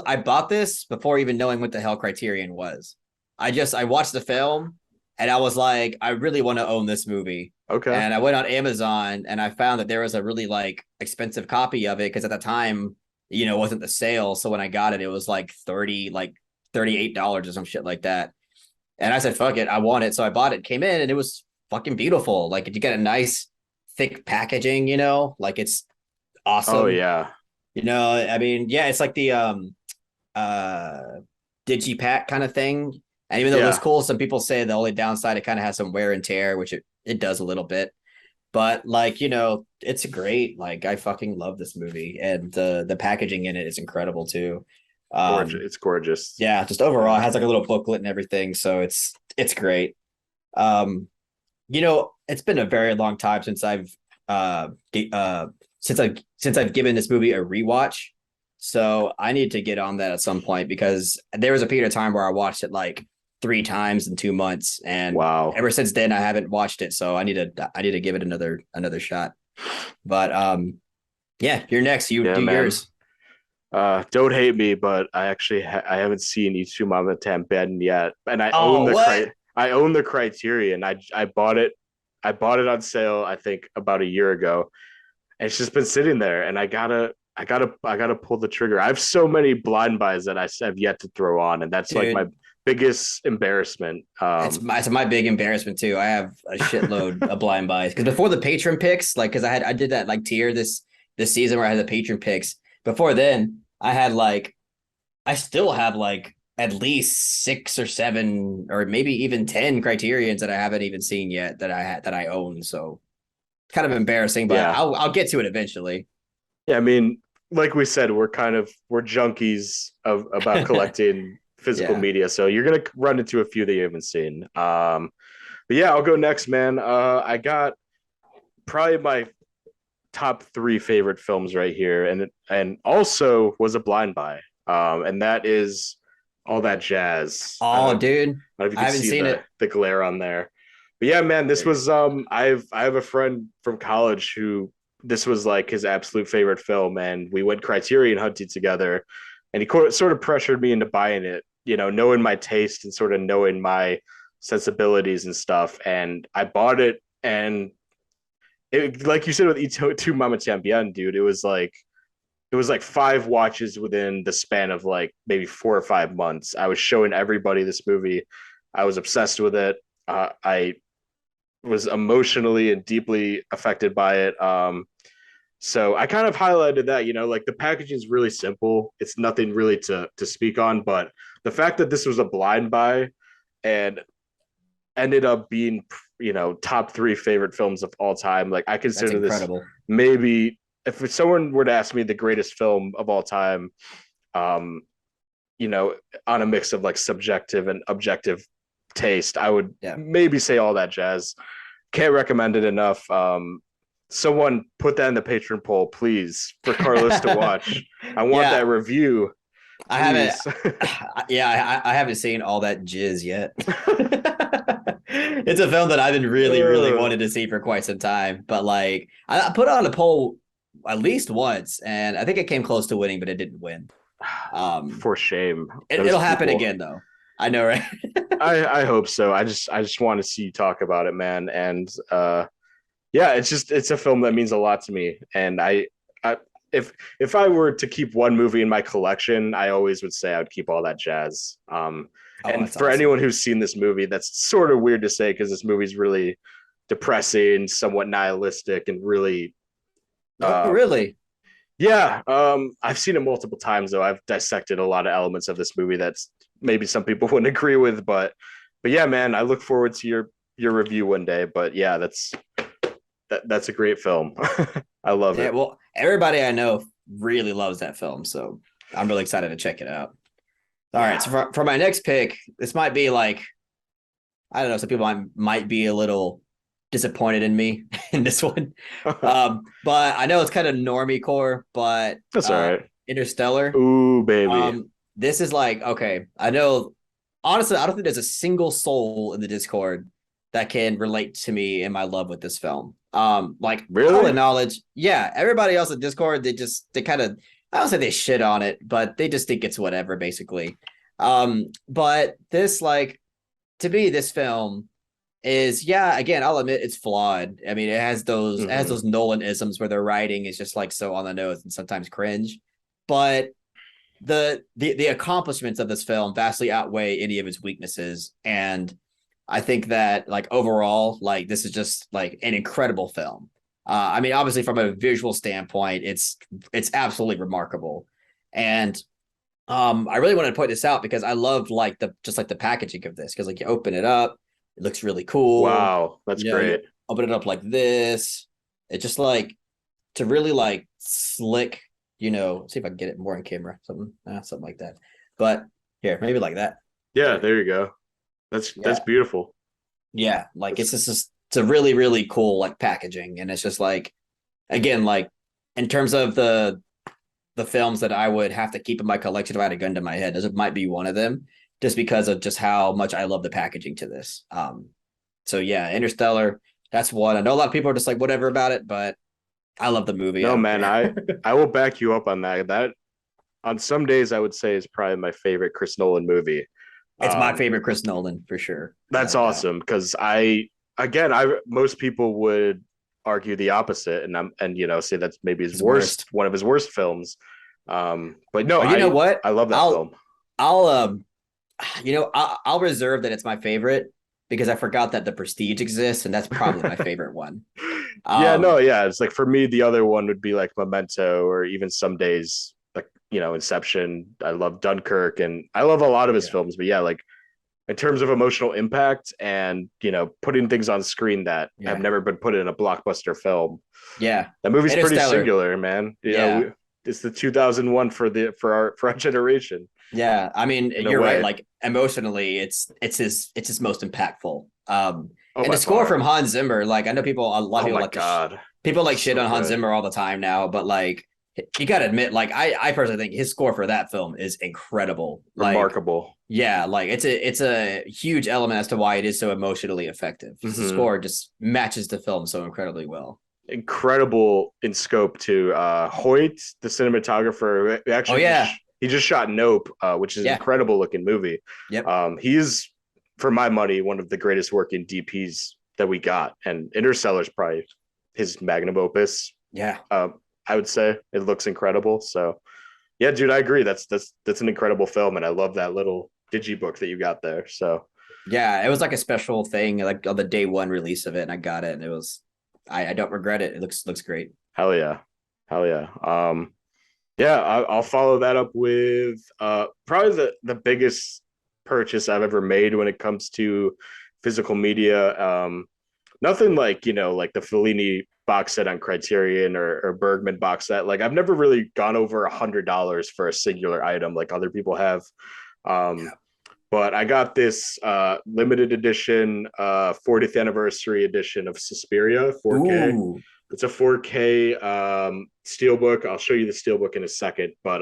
I bought this before even knowing what the hell Criterion was. I watched the film and I was like, I really want to own this movie. Okay. And I went on Amazon and I found that there was a really like expensive copy of it because at the time, it wasn't the sale. So when I got it, it was like $38 or some shit like that. And I said, fuck it, I want it. So I bought it, came in, and it was fucking beautiful. Like you get a nice thick packaging, like it's Oh awesome. yeah. I mean, yeah, it's like the uh digipack kind of thing. And even though it looks Yeah. cool, some people say the only downside, it kind of has some wear and tear, which it does a little bit. But like, it's great. Like I fucking love this movie. And the packaging in it is incredible too. Gorgeous. It's gorgeous. Yeah, just overall, it has like a little booklet and everything. So it's great. Um, it's been a very long time since I've given this movie a rewatch. So I need to get on that at some point because there was a period of time where I watched it like 3 times in 2 months, and Wow. ever since then I haven't watched it. So I need to give it another shot. But yeah, you're next. You Yeah, do man. yours. Don't hate me, but I haven't seen Mama Tamben yet, and Oh, what? I own the Criterion. I bought it. I bought it on sale, I think, about a year ago, and it's just been sitting there. And I gotta pull the trigger. I have so many blind buys that I have yet to throw on, and that's like my Dude, biggest embarrassment. it's my big embarrassment too. I have a shitload of blind buys because before the patron picks, like because I did that like tier this season where I had the patron picks. Before then, I still have like at least 6 or 7 or maybe even 10 criterions that I haven't even seen yet that I own. So kind of embarrassing, but Yeah, I'll get to it eventually. yeah. I mean, like we said, we're junkies of about collecting physical Yeah. media, so you're gonna run into a few that you haven't seen. But yeah, I'll go next, man. I got probably my top three favorite films right here, and also was a blind buy. And that is All That Jazz. Oh, dude, I don't know if you I can haven't see seen it. the glare on there. But yeah, man, this There you was I have a friend from college who this was like his absolute favorite film, and we went Criterion hunting together, and he sort of pressured me into buying it, knowing my taste and sort of knowing my sensibilities and stuff. And I bought it, and like you said with Itu Mama Champion, dude, it was like 5 watches within the span of like maybe 4 or 5 months. I was showing everybody this movie. I was obsessed with it. I was emotionally and deeply affected by it. So I kind of highlighted that, like the packaging is really simple. It's nothing really to speak on, but the fact that this was a blind buy and ended up being, top three favorite films of all time. Like I That's consider this incredible. maybe if someone were to ask me the greatest film of all time, um, you know, on a mix of like subjective and objective taste, I would Yeah. maybe say All That Jazz. Can't recommend it enough. Someone put that in the patron poll, please, for Carlos to watch. I want that Yeah, review, I haven't. please. Yeah, I haven't seen all that jizz yet. It's a film that I've been really, really wanted to see for quite some time. But like, I put on a poll at least once, and I think it came close to winning, but it didn't win. Um, For shame, those it'll happen people. again though. I know, right? I hope so. I just want to see you talk about it, man. And yeah, it's a film that means a lot to me. And I if I were to keep one movie in my collection, I always would say I would keep All That Jazz. Oh, And that's for anyone awesome. who's seen this movie, that's sort of weird to say because this movie's really depressing, somewhat nihilistic, and really Oh, uh really? yeah. I've seen it multiple times though. I've dissected a lot of elements of this movie that's maybe some people wouldn't agree with, but yeah, man, I look forward to your review one day. But yeah, that's a great film. I love Yeah. it. Well, everybody I know really loves that film, so I'm really excited to check it out. All right. So Yeah. for my next pick, this might be like I don't know. Some people might be a little disappointed in me in this one, but I know it's kind of normie core. But That's all right. Interstellar. Ooh, baby. This is like okay. I know. Honestly, I don't think there's a single soul in the Discord that can relate to me in my love with this film. Like I'll Really? acknowledge, yeah, everybody else in Discord, they kind of I don't say they shit on it, but they just think it's whatever, basically. But this like to me, this film is yeah, again, I'll admit it's flawed. I mean, it has Hmm. those Nolan isms where their writing is just like so on the nose and sometimes cringe. But the accomplishments of this film vastly outweigh any of its weaknesses. And I think that like overall, like this is just like an incredible film. I mean, obviously from a visual standpoint, it's absolutely remarkable. And I really wanted to point this out because I love like the just like the packaging of this because like you open it up, it looks really cool. Wow, that's You great. open it up like this. It just like to really like slick, see if I can get it more on camera, something like that. But here, maybe like that. Yeah, There we go. there you go. That's Yeah. beautiful. Yeah, like it's a really really cool like packaging, and it's just like again like in terms of the films that I would have to keep in my collection if I had a gun to my head, this might be one of them, just because of just how much I love the packaging to this. So yeah, Interstellar, that's one. I know a lot of people are just like whatever about it, but I love the movie. I No, don't man, care. I will back you up on that. That on some days I would say is probably my favorite Chris Nolan movie. It's my Um, favorite Chris Nolan for sure, without that's a doubt. awesome because I most people would argue the opposite, and say that's maybe his His worst, worst. one of his worst films. But no, Oh, you know I what? I love that film. I'll I'll reserve that it's my favorite because I forgot that The Prestige exists, and that's probably my favorite one. Yeah, no, Um, yeah. It's like for me, the other one would be like Memento, or even some days like Inception. I love Dunkirk, and I love a lot of his yeah, films. But yeah, like in terms of emotional impact and putting things on screen that have yeah, never been put in a blockbuster film, yeah. that movie's pretty Interstellar. singular, man. Yeah, It's the 2001 for our generation yeah. I mean, in a you're right. way. Like emotionally, it's his most impactful. Oh, And the by score from far. Hans Zimmer. Like I know a lot of Oh people my like god, people like shit so on Hans good, Zimmer all the time now, but like you gotta admit, like I personally think his score for that film is incredible. Like remarkable. yeah, like it's a huge element as to why it is so emotionally effective. Just the Hmm. score just matches the film so incredibly well. Incredible in scope too. Hoyt, the cinematographer, Oh actually yeah, he just shot Nope, which is an yeah, incredible looking movie. yep, He's, for my money, one of the greatest working DPs that we got, and Interstellar is probably his magnum opus. yeah, I would say it looks incredible. So yeah, dude, I agree. That's an incredible film, and I love that little digibook that you got there. So yeah. It was like a special thing, like on the day one release of it, and I got it, and it was I don't regret it. It looks great. hell yeah, hell yeah. Yeah, I'll follow that up with probably the biggest purchase I've ever made when it comes to physical media. Nothing like like the Fellini box set on Criterion or Bergman box set. Like I've never really gone over $100 for a singular item like other people have. Um, Yeah. but I got this limited edition 40th anniversary edition of Suspiria 4K. Ooh, It's a 4K steelbook. I'll show you the steelbook in a second. But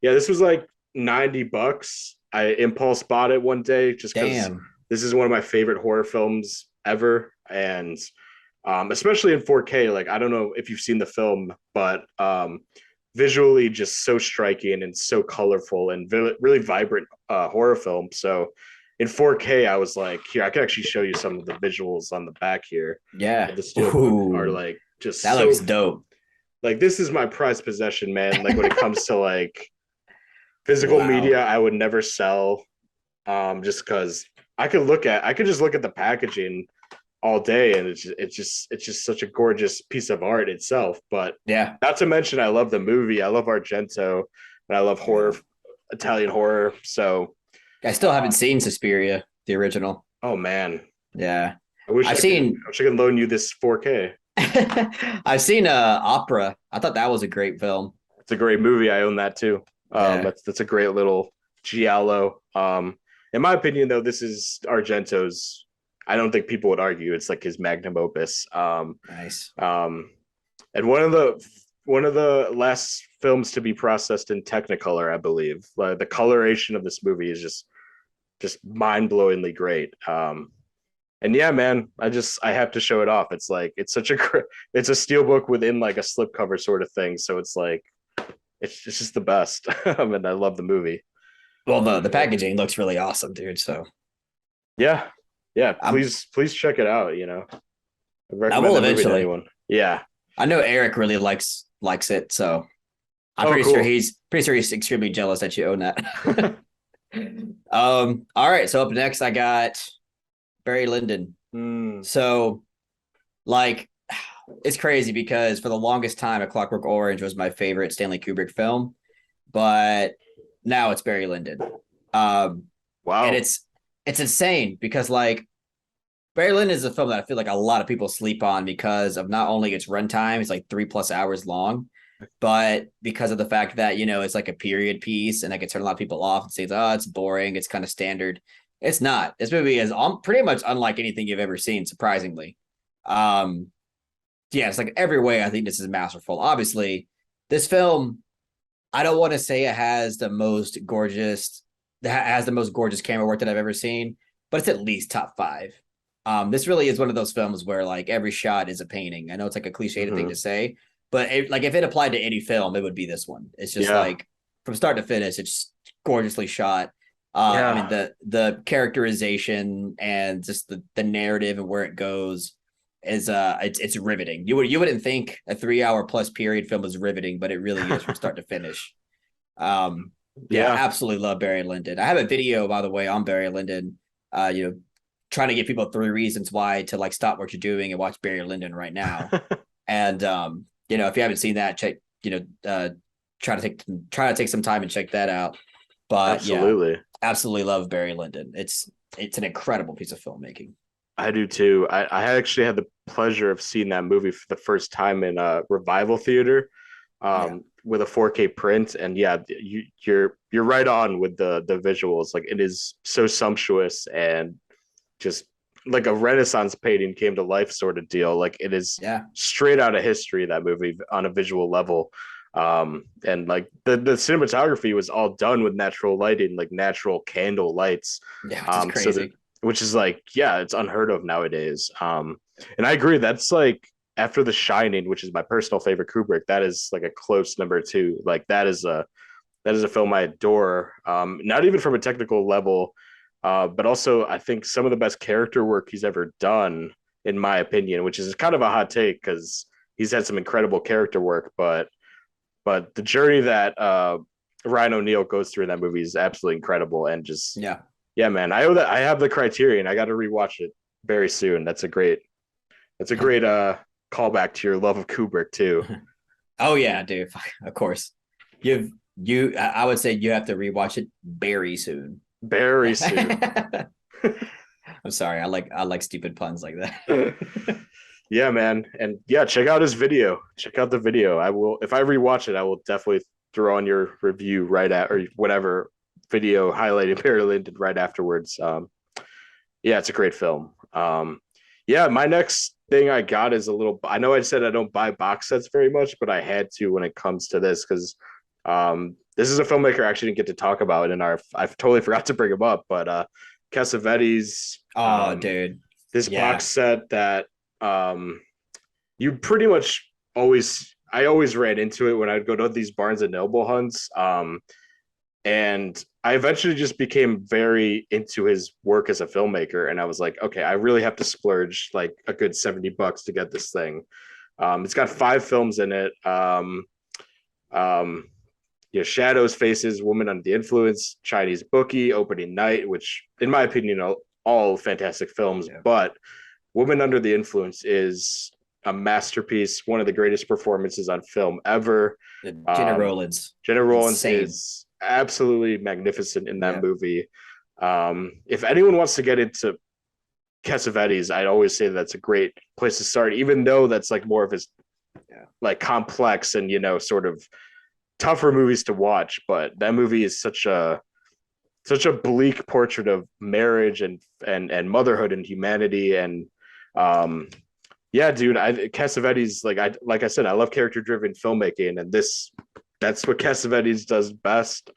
yeah, this was like $90. I impulse bought it one day just because damn. this is one of my favorite horror films ever. And especially in 4K, like I don't know if you've seen the film, but visually just so striking and so colorful and really vibrant horror film. So in 4K, I was like, here, I can actually show you some of the visuals on the back here Yeah. of the steelbook are Ooh, like that just looks so dope. like this is my prized possession, man. Like when it comes to like physical Wow. media, I would never sell just because I could just look at the packaging all day and it's just such a gorgeous piece of art itself. But Yeah. not to mention I love the movie. I love Argento and I love horror, Yeah. Italian horror. So I still haven't seen Suspiria, the original. oh man. Yeah. I wish I've I could seen I wish I could loan you this 4K. I've seen Opera. I thought that was a great film. It's a great movie. I own that too. Yeah. That's a great little giallo. In my opinion, though, this is Argento's. I don't think people would argue it's like his magnum opus. Nice. And one of the last films to be processed in Technicolor, I believe. Like the coloration of this movie is just mind blowingly great. And yeah, man, I have to show it off. It's like it's a steel book within like a slipcover sort of thing. So it's like it's just the best. I mean, I love the movie. Well, the packaging looks really awesome, dude. So Yeah, yeah. I'm Please check it out. I I recommend will that movie to eventually. anyone. Yeah. I know Eric really likes it, so I'm Oh, cool. pretty sure he's extremely jealous that you own that. All right, so up next I got Barry Lyndon. Mm, So like it's crazy because for the longest time, A Clockwork Orange was my favorite Stanley Kubrick film, but now it's Barry Lyndon. Um, and wow. it's insane because like Barry Lyndon is a film that I feel like a lot of people sleep on because of not only its runtime, it's like 3+ hours long, but because of the fact that it's like a period piece and that can turn a lot of people off and say, oh, it's boring, it's kind of standard. It's not. This movie is pretty much unlike anything you've ever seen, surprisingly. Um, yeah, it's like every way I think this is masterful. Obviously, this film, I don't want to say it has the most gorgeous that has the most gorgeous camera work that I've ever seen, but it's at least top five. This really is one of those films where like every shot is a painting. I know it's like a cliched thing Hmm. to say, but like if it applied to any film, it would be this one. It's just Yeah, like from start to finish, it's gorgeously shot. I mean yeah, the characterization and just the narrative and where it goes is it's riveting. You wouldn't think a 3 hour plus period film is riveting, but it really is from start to finish. Yeah, yeah. absolutely love Barry Lyndon. I have a video, by the way, on Barry Lyndon. You know, trying to give people 3 reasons why to like stop what you're doing and watch Barry Lyndon right now. And if you haven't seen that, check. Try to take some time and check that out. But yeah, Absolutely. absolutely love Barry Lyndon. It's an incredible piece of filmmaking. I do too. I actually had the pleasure of seeing that movie for the first time in a revival theater, Yeah, with a 4K print. And yeah, you're right on with the visuals. Like it is so sumptuous and just like a Renaissance painting came to life sort of deal. Like it is yeah, straight out of history, that movie on a visual level. And like the cinematography was all done with natural lighting, like natural candle lights. yeah, which is So that crazy. which is like, yeah, it's unheard of nowadays. And I agree, that's like after The Shining, which is my personal favorite Kubrick, that is like a close number two. Like that is a film I adore. Not even from a technical level, but also I think some of the best character work he's ever done, in my opinion, which is kind of a hot take because he's had some incredible character work, but the journey that Ryan O'Neal goes through in that movie is absolutely incredible. And just Yeah. yeah, man, I have the Criterion. I got to rewatch it very soon. That's a great callback to your love of Kubrick too. Oh yeah, dude. Of course. You've I would say you have to rewatch it very soon. Very soon. I'm sorry. I like stupid puns like that. Yeah, man. And yeah, check out his video. Check out the video. I will, if I rewatch it, I will definitely throw on your review right at, or whatever video highlighting Barry Lyndon right afterwards. Yeah, it's a great film. Yeah, my next thing I got is a little, I know I said I don't buy box sets very much, but I had to when it comes to this because this is a filmmaker I actually didn't get to talk about in our, I totally forgot to bring him up, but Cassavetes, Oh, dude. this box Yeah. set that um, you pretty much I always ran into it when I'd go to these Barnes and Noble hunts. And I eventually just became very into his work as a filmmaker. And I was like, okay, I really have to splurge like a good $70 to get this thing. It's got 5 films in it. Um, Shadows, Faces, Woman Under the Influence, Chinese Bookie, Opening Night, which in my opinion are all fantastic films, Yeah. but Woman Under the Influence is a masterpiece, one of the greatest performances on film ever. Jenna Um, Rollins. Jenna Rollins Insane. is absolutely magnificent in that Yeah. movie. If anyone wants to get into Cassavetes, I'd always say that's a great place to start, even though that's like more of his Yeah. like complex and sort of tougher movies to watch. But that movie is such a bleak portrait of marriage and motherhood and humanity. And um yeah, dude, Cassavetes, like I said, I love character driven filmmaking, and that's what Cassavetes does best.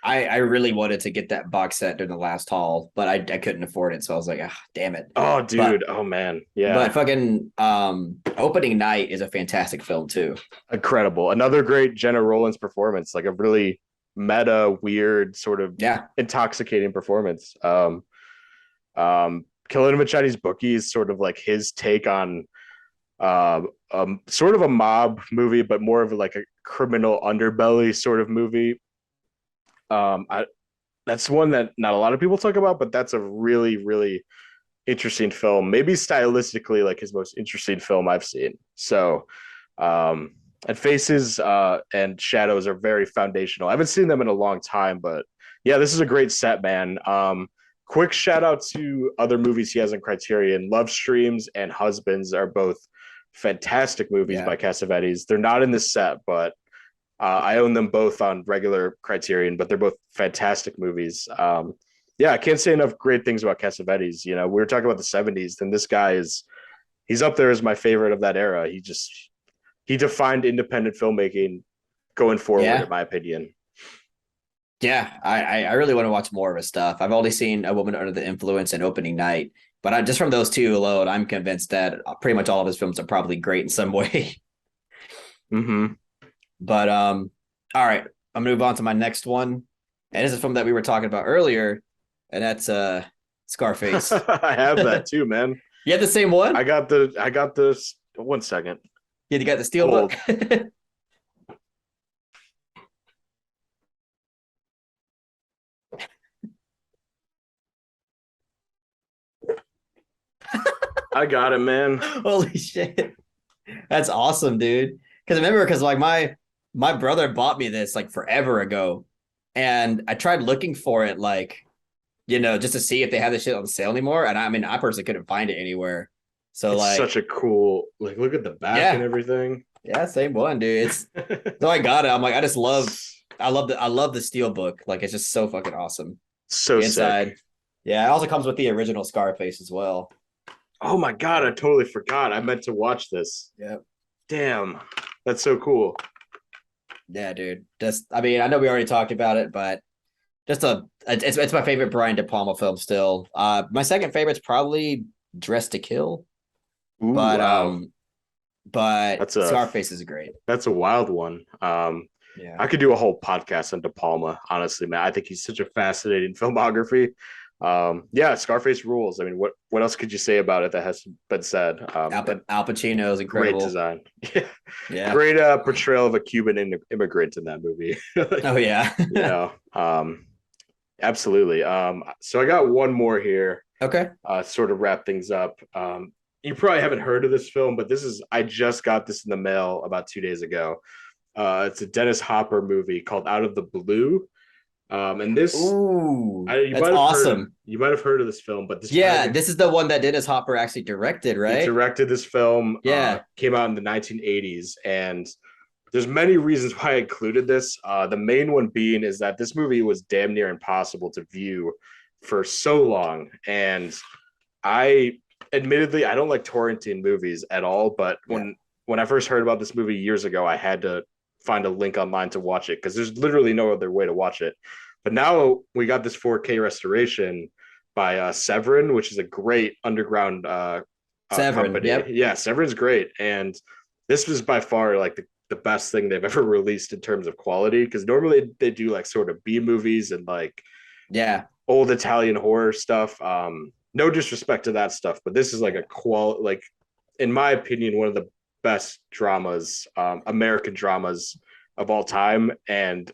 I really wanted to get that box set during the last haul, but I couldn't afford it. So I was like, ah, damn it. Oh But dude, oh man, but yeah, fucking opening night is a fantastic film too. incredible. Another great Jenna Rollins performance, like a really meta, weird, sort of Yeah. intoxicating performance. Killing Him a Chinese Bookie is sort of like his take on sort of a mob movie, but more of like a criminal underbelly sort of movie. I That's one that not a lot of people talk about, but that's a really, really interesting film. Maybe stylistically, like his most interesting film I've seen. So, and Faces and Shadows are very foundational. I haven't seen them in a long time, but yeah, this is a great set, man. Quick shout out to other movies he has in Criterion. Love Streams and Husbands are both fantastic movies Yeah. by Cassavetes. They're not in this set, but I own them both on regular Criterion, but they're both fantastic movies. yeah, I can't say enough great things about Cassavetes. You know, we were talking about the '70s, and this guy is he's up there as my favorite of that era. He defined independent filmmaking going forward, Yeah. in my opinion. Yeah, I really want to watch more of his stuff. I've only seen A Woman Under the Influence and Opening Night, but just from those two alone, I'm convinced that pretty much all of his films are probably great in some way. Mm-hmm. But all right, I'm gonna move on to my next one, and this is a film that we were talking about earlier, and that's Scarface. I have You that too, man. had the same one? I got this. One second. Yeah, you got the steel book. Hold. I got it, man. Holy shit. That's awesome, dude. Because like my brother bought me this like forever ago, and I tried looking for it like just to see if they have this shit on sale anymore. And I mean, I personally couldn't find it anywhere. So It's like, such a cool like look at the back and yeah, everything. yeah, same one, dude. It's so I got it. I'm like, I love the steel book. Like it's just so fucking awesome. So The sick. inside, yeah, it also comes with the original Scarface as well. Oh my god, I totally forgot. I meant to watch this. Yeah. Damn. That's so cool. Yeah, dude. Just, I mean, I know we already talked about it, but it's my favorite Brian De Palma film still. My second favorite's probably Dress to Kill, Ooh, but wow. That's a Scarface is great. that's a wild one. Yeah. I could do a whole podcast on De Palma, honestly, man. I think he's such a fascinating filmography. Yeah, Scarface rules. I mean, what else could you say about it that has been said? And Al Pacino is great incredible. design. Yeah. Yeah. Great portrayal of a Cuban immigrant in that movie. Oh yeah. You know, absolutely. So I got one more here, Okay. sort of wrap things up. You probably haven't heard of this film, but I just got this in the mail about 2 days ago. It's a Dennis Hopper movie called Out of the Blue. And this, Ooh, you that's might have heard, awesome. you might have heard of this film, but this Yeah, guy, this is the one that Dennis Hopper actually directed, he right? directed this film, Yeah. came out in the 1980s, and there's many reasons why I included this. The main one being is that this movie was damn near impossible to view for so long, and I admittedly I don't like torrenting movies at all, but Yeah. when I first heard about this movie years ago, I had to find a link online to watch it because there's literally no other way to watch it. But now we got this 4K restoration by Severin, which is a great underground Severin. company. Yep. Yeah, Severin's great, and this was by far like the best thing they've ever released in terms of quality. Because normally they do like sort of B movies and like Yeah. old Italian horror stuff. No disrespect to that stuff, but this is like a like in my opinion, one of the best dramas, American dramas of all time. And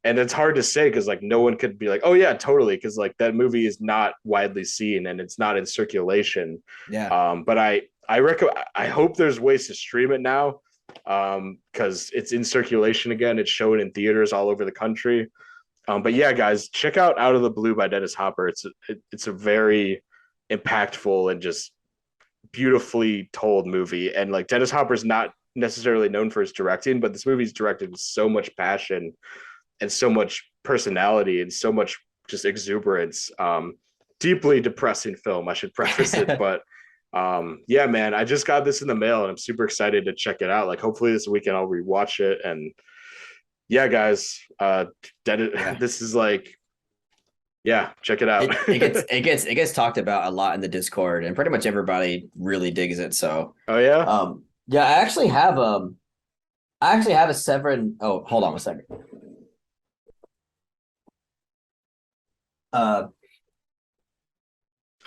it's hard to say because like no one could be like, oh yeah, totally, because like that movie is not widely seen and it's not in circulation. Yeah. But I hope there's ways to stream it now, because it's in circulation again. It's showing in theaters all over the country. But yeah, guys, check out Out of the Blue by Dennis Hopper. It's a very impactful and just beautifully told movie. And like Dennis Hopper's not necessarily known for his directing, but this movie's directed with so much passion and so much personality and so much just exuberance. Deeply depressing film, I should preface it, but yeah, man, I just got this in the mail and I'm super excited to check it out. Like hopefully this weekend I'll rewatch it. And yeah, guys, Yeah. this is like, yeah, check it out. It gets talked about a lot in the Discord, and pretty much everybody really digs it. So Oh yeah. yeah, I actually have a Severin. Oh, hold on a second. Uh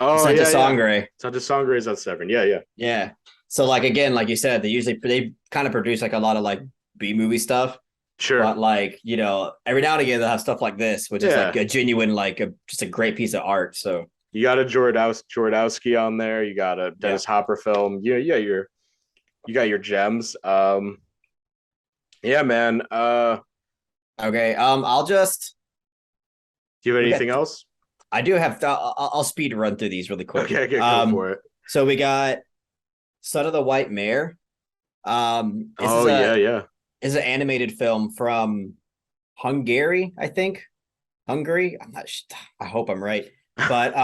Oh Santa yeah, yeah. Sangre. Santa Sangre is at Seven. Yeah, yeah. Yeah. So like again, like you said, they kind of produce like a lot of like B movie stuff. Sure. But like, every now and again they'll have stuff like this, which is like Yeah. a genuine, like just a great piece of art. So You got a Jordowski on there. You got a yeah. Dennis Hopper film. Yeah, you got your gems. Yeah, man. Okay. I'll just Do you have we got anything else? I do have I'll speed run through these really quick. Okay, go for it. So we got Son of the White Mare. This Oh yeah, yeah. is an animated film from Hungary, I think. Hungary. I'm not. I hope I'm right, but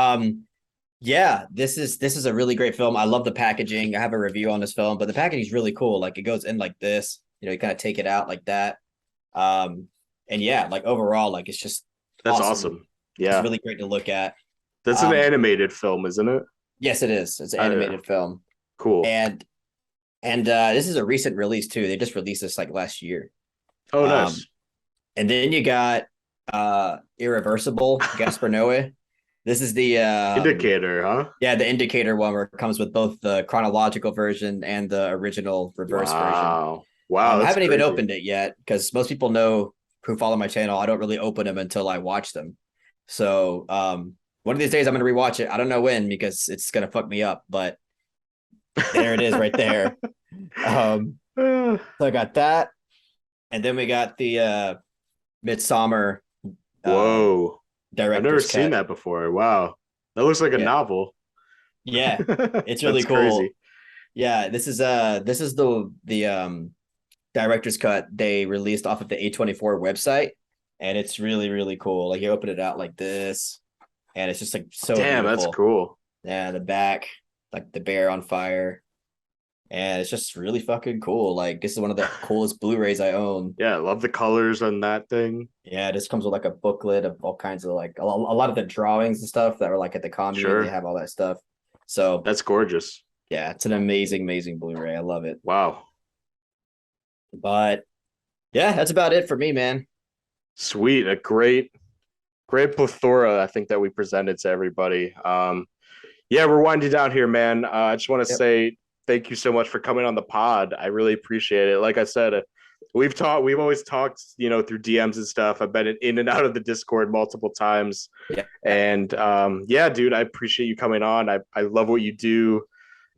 yeah, this is a really great film. I love the packaging. I have a review on this film, but the packaging is really cool. Like it goes in like this. You kind of take it out like that. Um, and yeah, like overall, like it's just That's awesome. awesome. It's Yeah. really great to look at. That's an Um, animated film, isn't it? yes, it is. It's an Uh, animated film, cool. and this is a recent release too. They just released this like last year. Oh, Um, nice. and then you got Irreversible, Gaspar Noé. This is the Indicator, huh? yeah, the indicator one where it comes with both the chronological version and the original reverse version. Wow. Wow, I that's haven't even crazy. opened it yet because most people know who follow my channel. I don't really open them until I watch them. So one of these days I'm gonna rewatch it. I don't know when because it's gonna fuck me up, but there it is right there. So I got that, and then we got the Midsummer uh Whoa. I've never director's seen cut. that before. Wow. That looks like a Yeah, novel. yeah, it's really That's cool. crazy. Yeah, this is the director's cut they released off of the A24 website, and it's really really cool. Like you open it out like this, and it's just like so Damn, that's beautiful. cool. Yeah, the back, like the bear on fire, and it's just really fucking cool. Like this is one of the coolest Blu-rays I own. Yeah, I love the colors on that thing. Yeah, this comes with like a booklet of all kinds of like a lot of the drawings and stuff that were like at the commune. They Sure. have all that stuff. So That's gorgeous. yeah, it's an amazing, amazing Blu-ray. I love it. Wow. But yeah, that's about it for me, man. Sweet. A great plethora, I think, that we presented to everybody. Yeah, we're winding down here, man. I just want to Yep. say thank you so much for coming on the pod. I really appreciate it. Like I said, we've always talked, through DMs and stuff. I've been in and out of the Discord multiple times, Yeah. and yeah, dude, I appreciate you coming on. I love what you do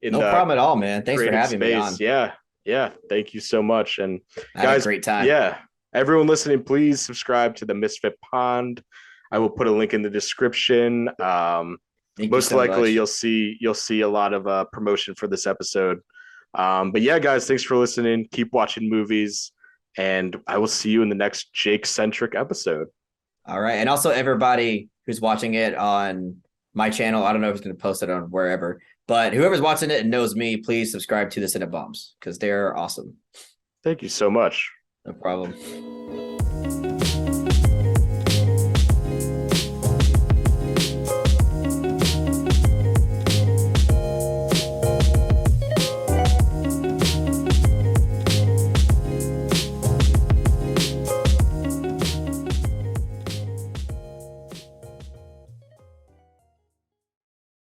in No the problem at all, man. Thanks for creative having me space. on. Yeah, yeah. Thank you so much. And I had a guys, great time. yeah, everyone listening, please subscribe to the Misfit Pond. I will put a link in the description. Thank you Most so likely much. you'll see a lot of promotion for this episode. But yeah, guys, thanks for listening. Keep watching movies, and I will see you in the next Jake centric episode. All right. And also everybody who's watching it on my channel, I don't know who's going to post it on wherever, but whoever's watching it and knows me, please subscribe to the Cinebums because they're awesome. Thank you so much. No problem.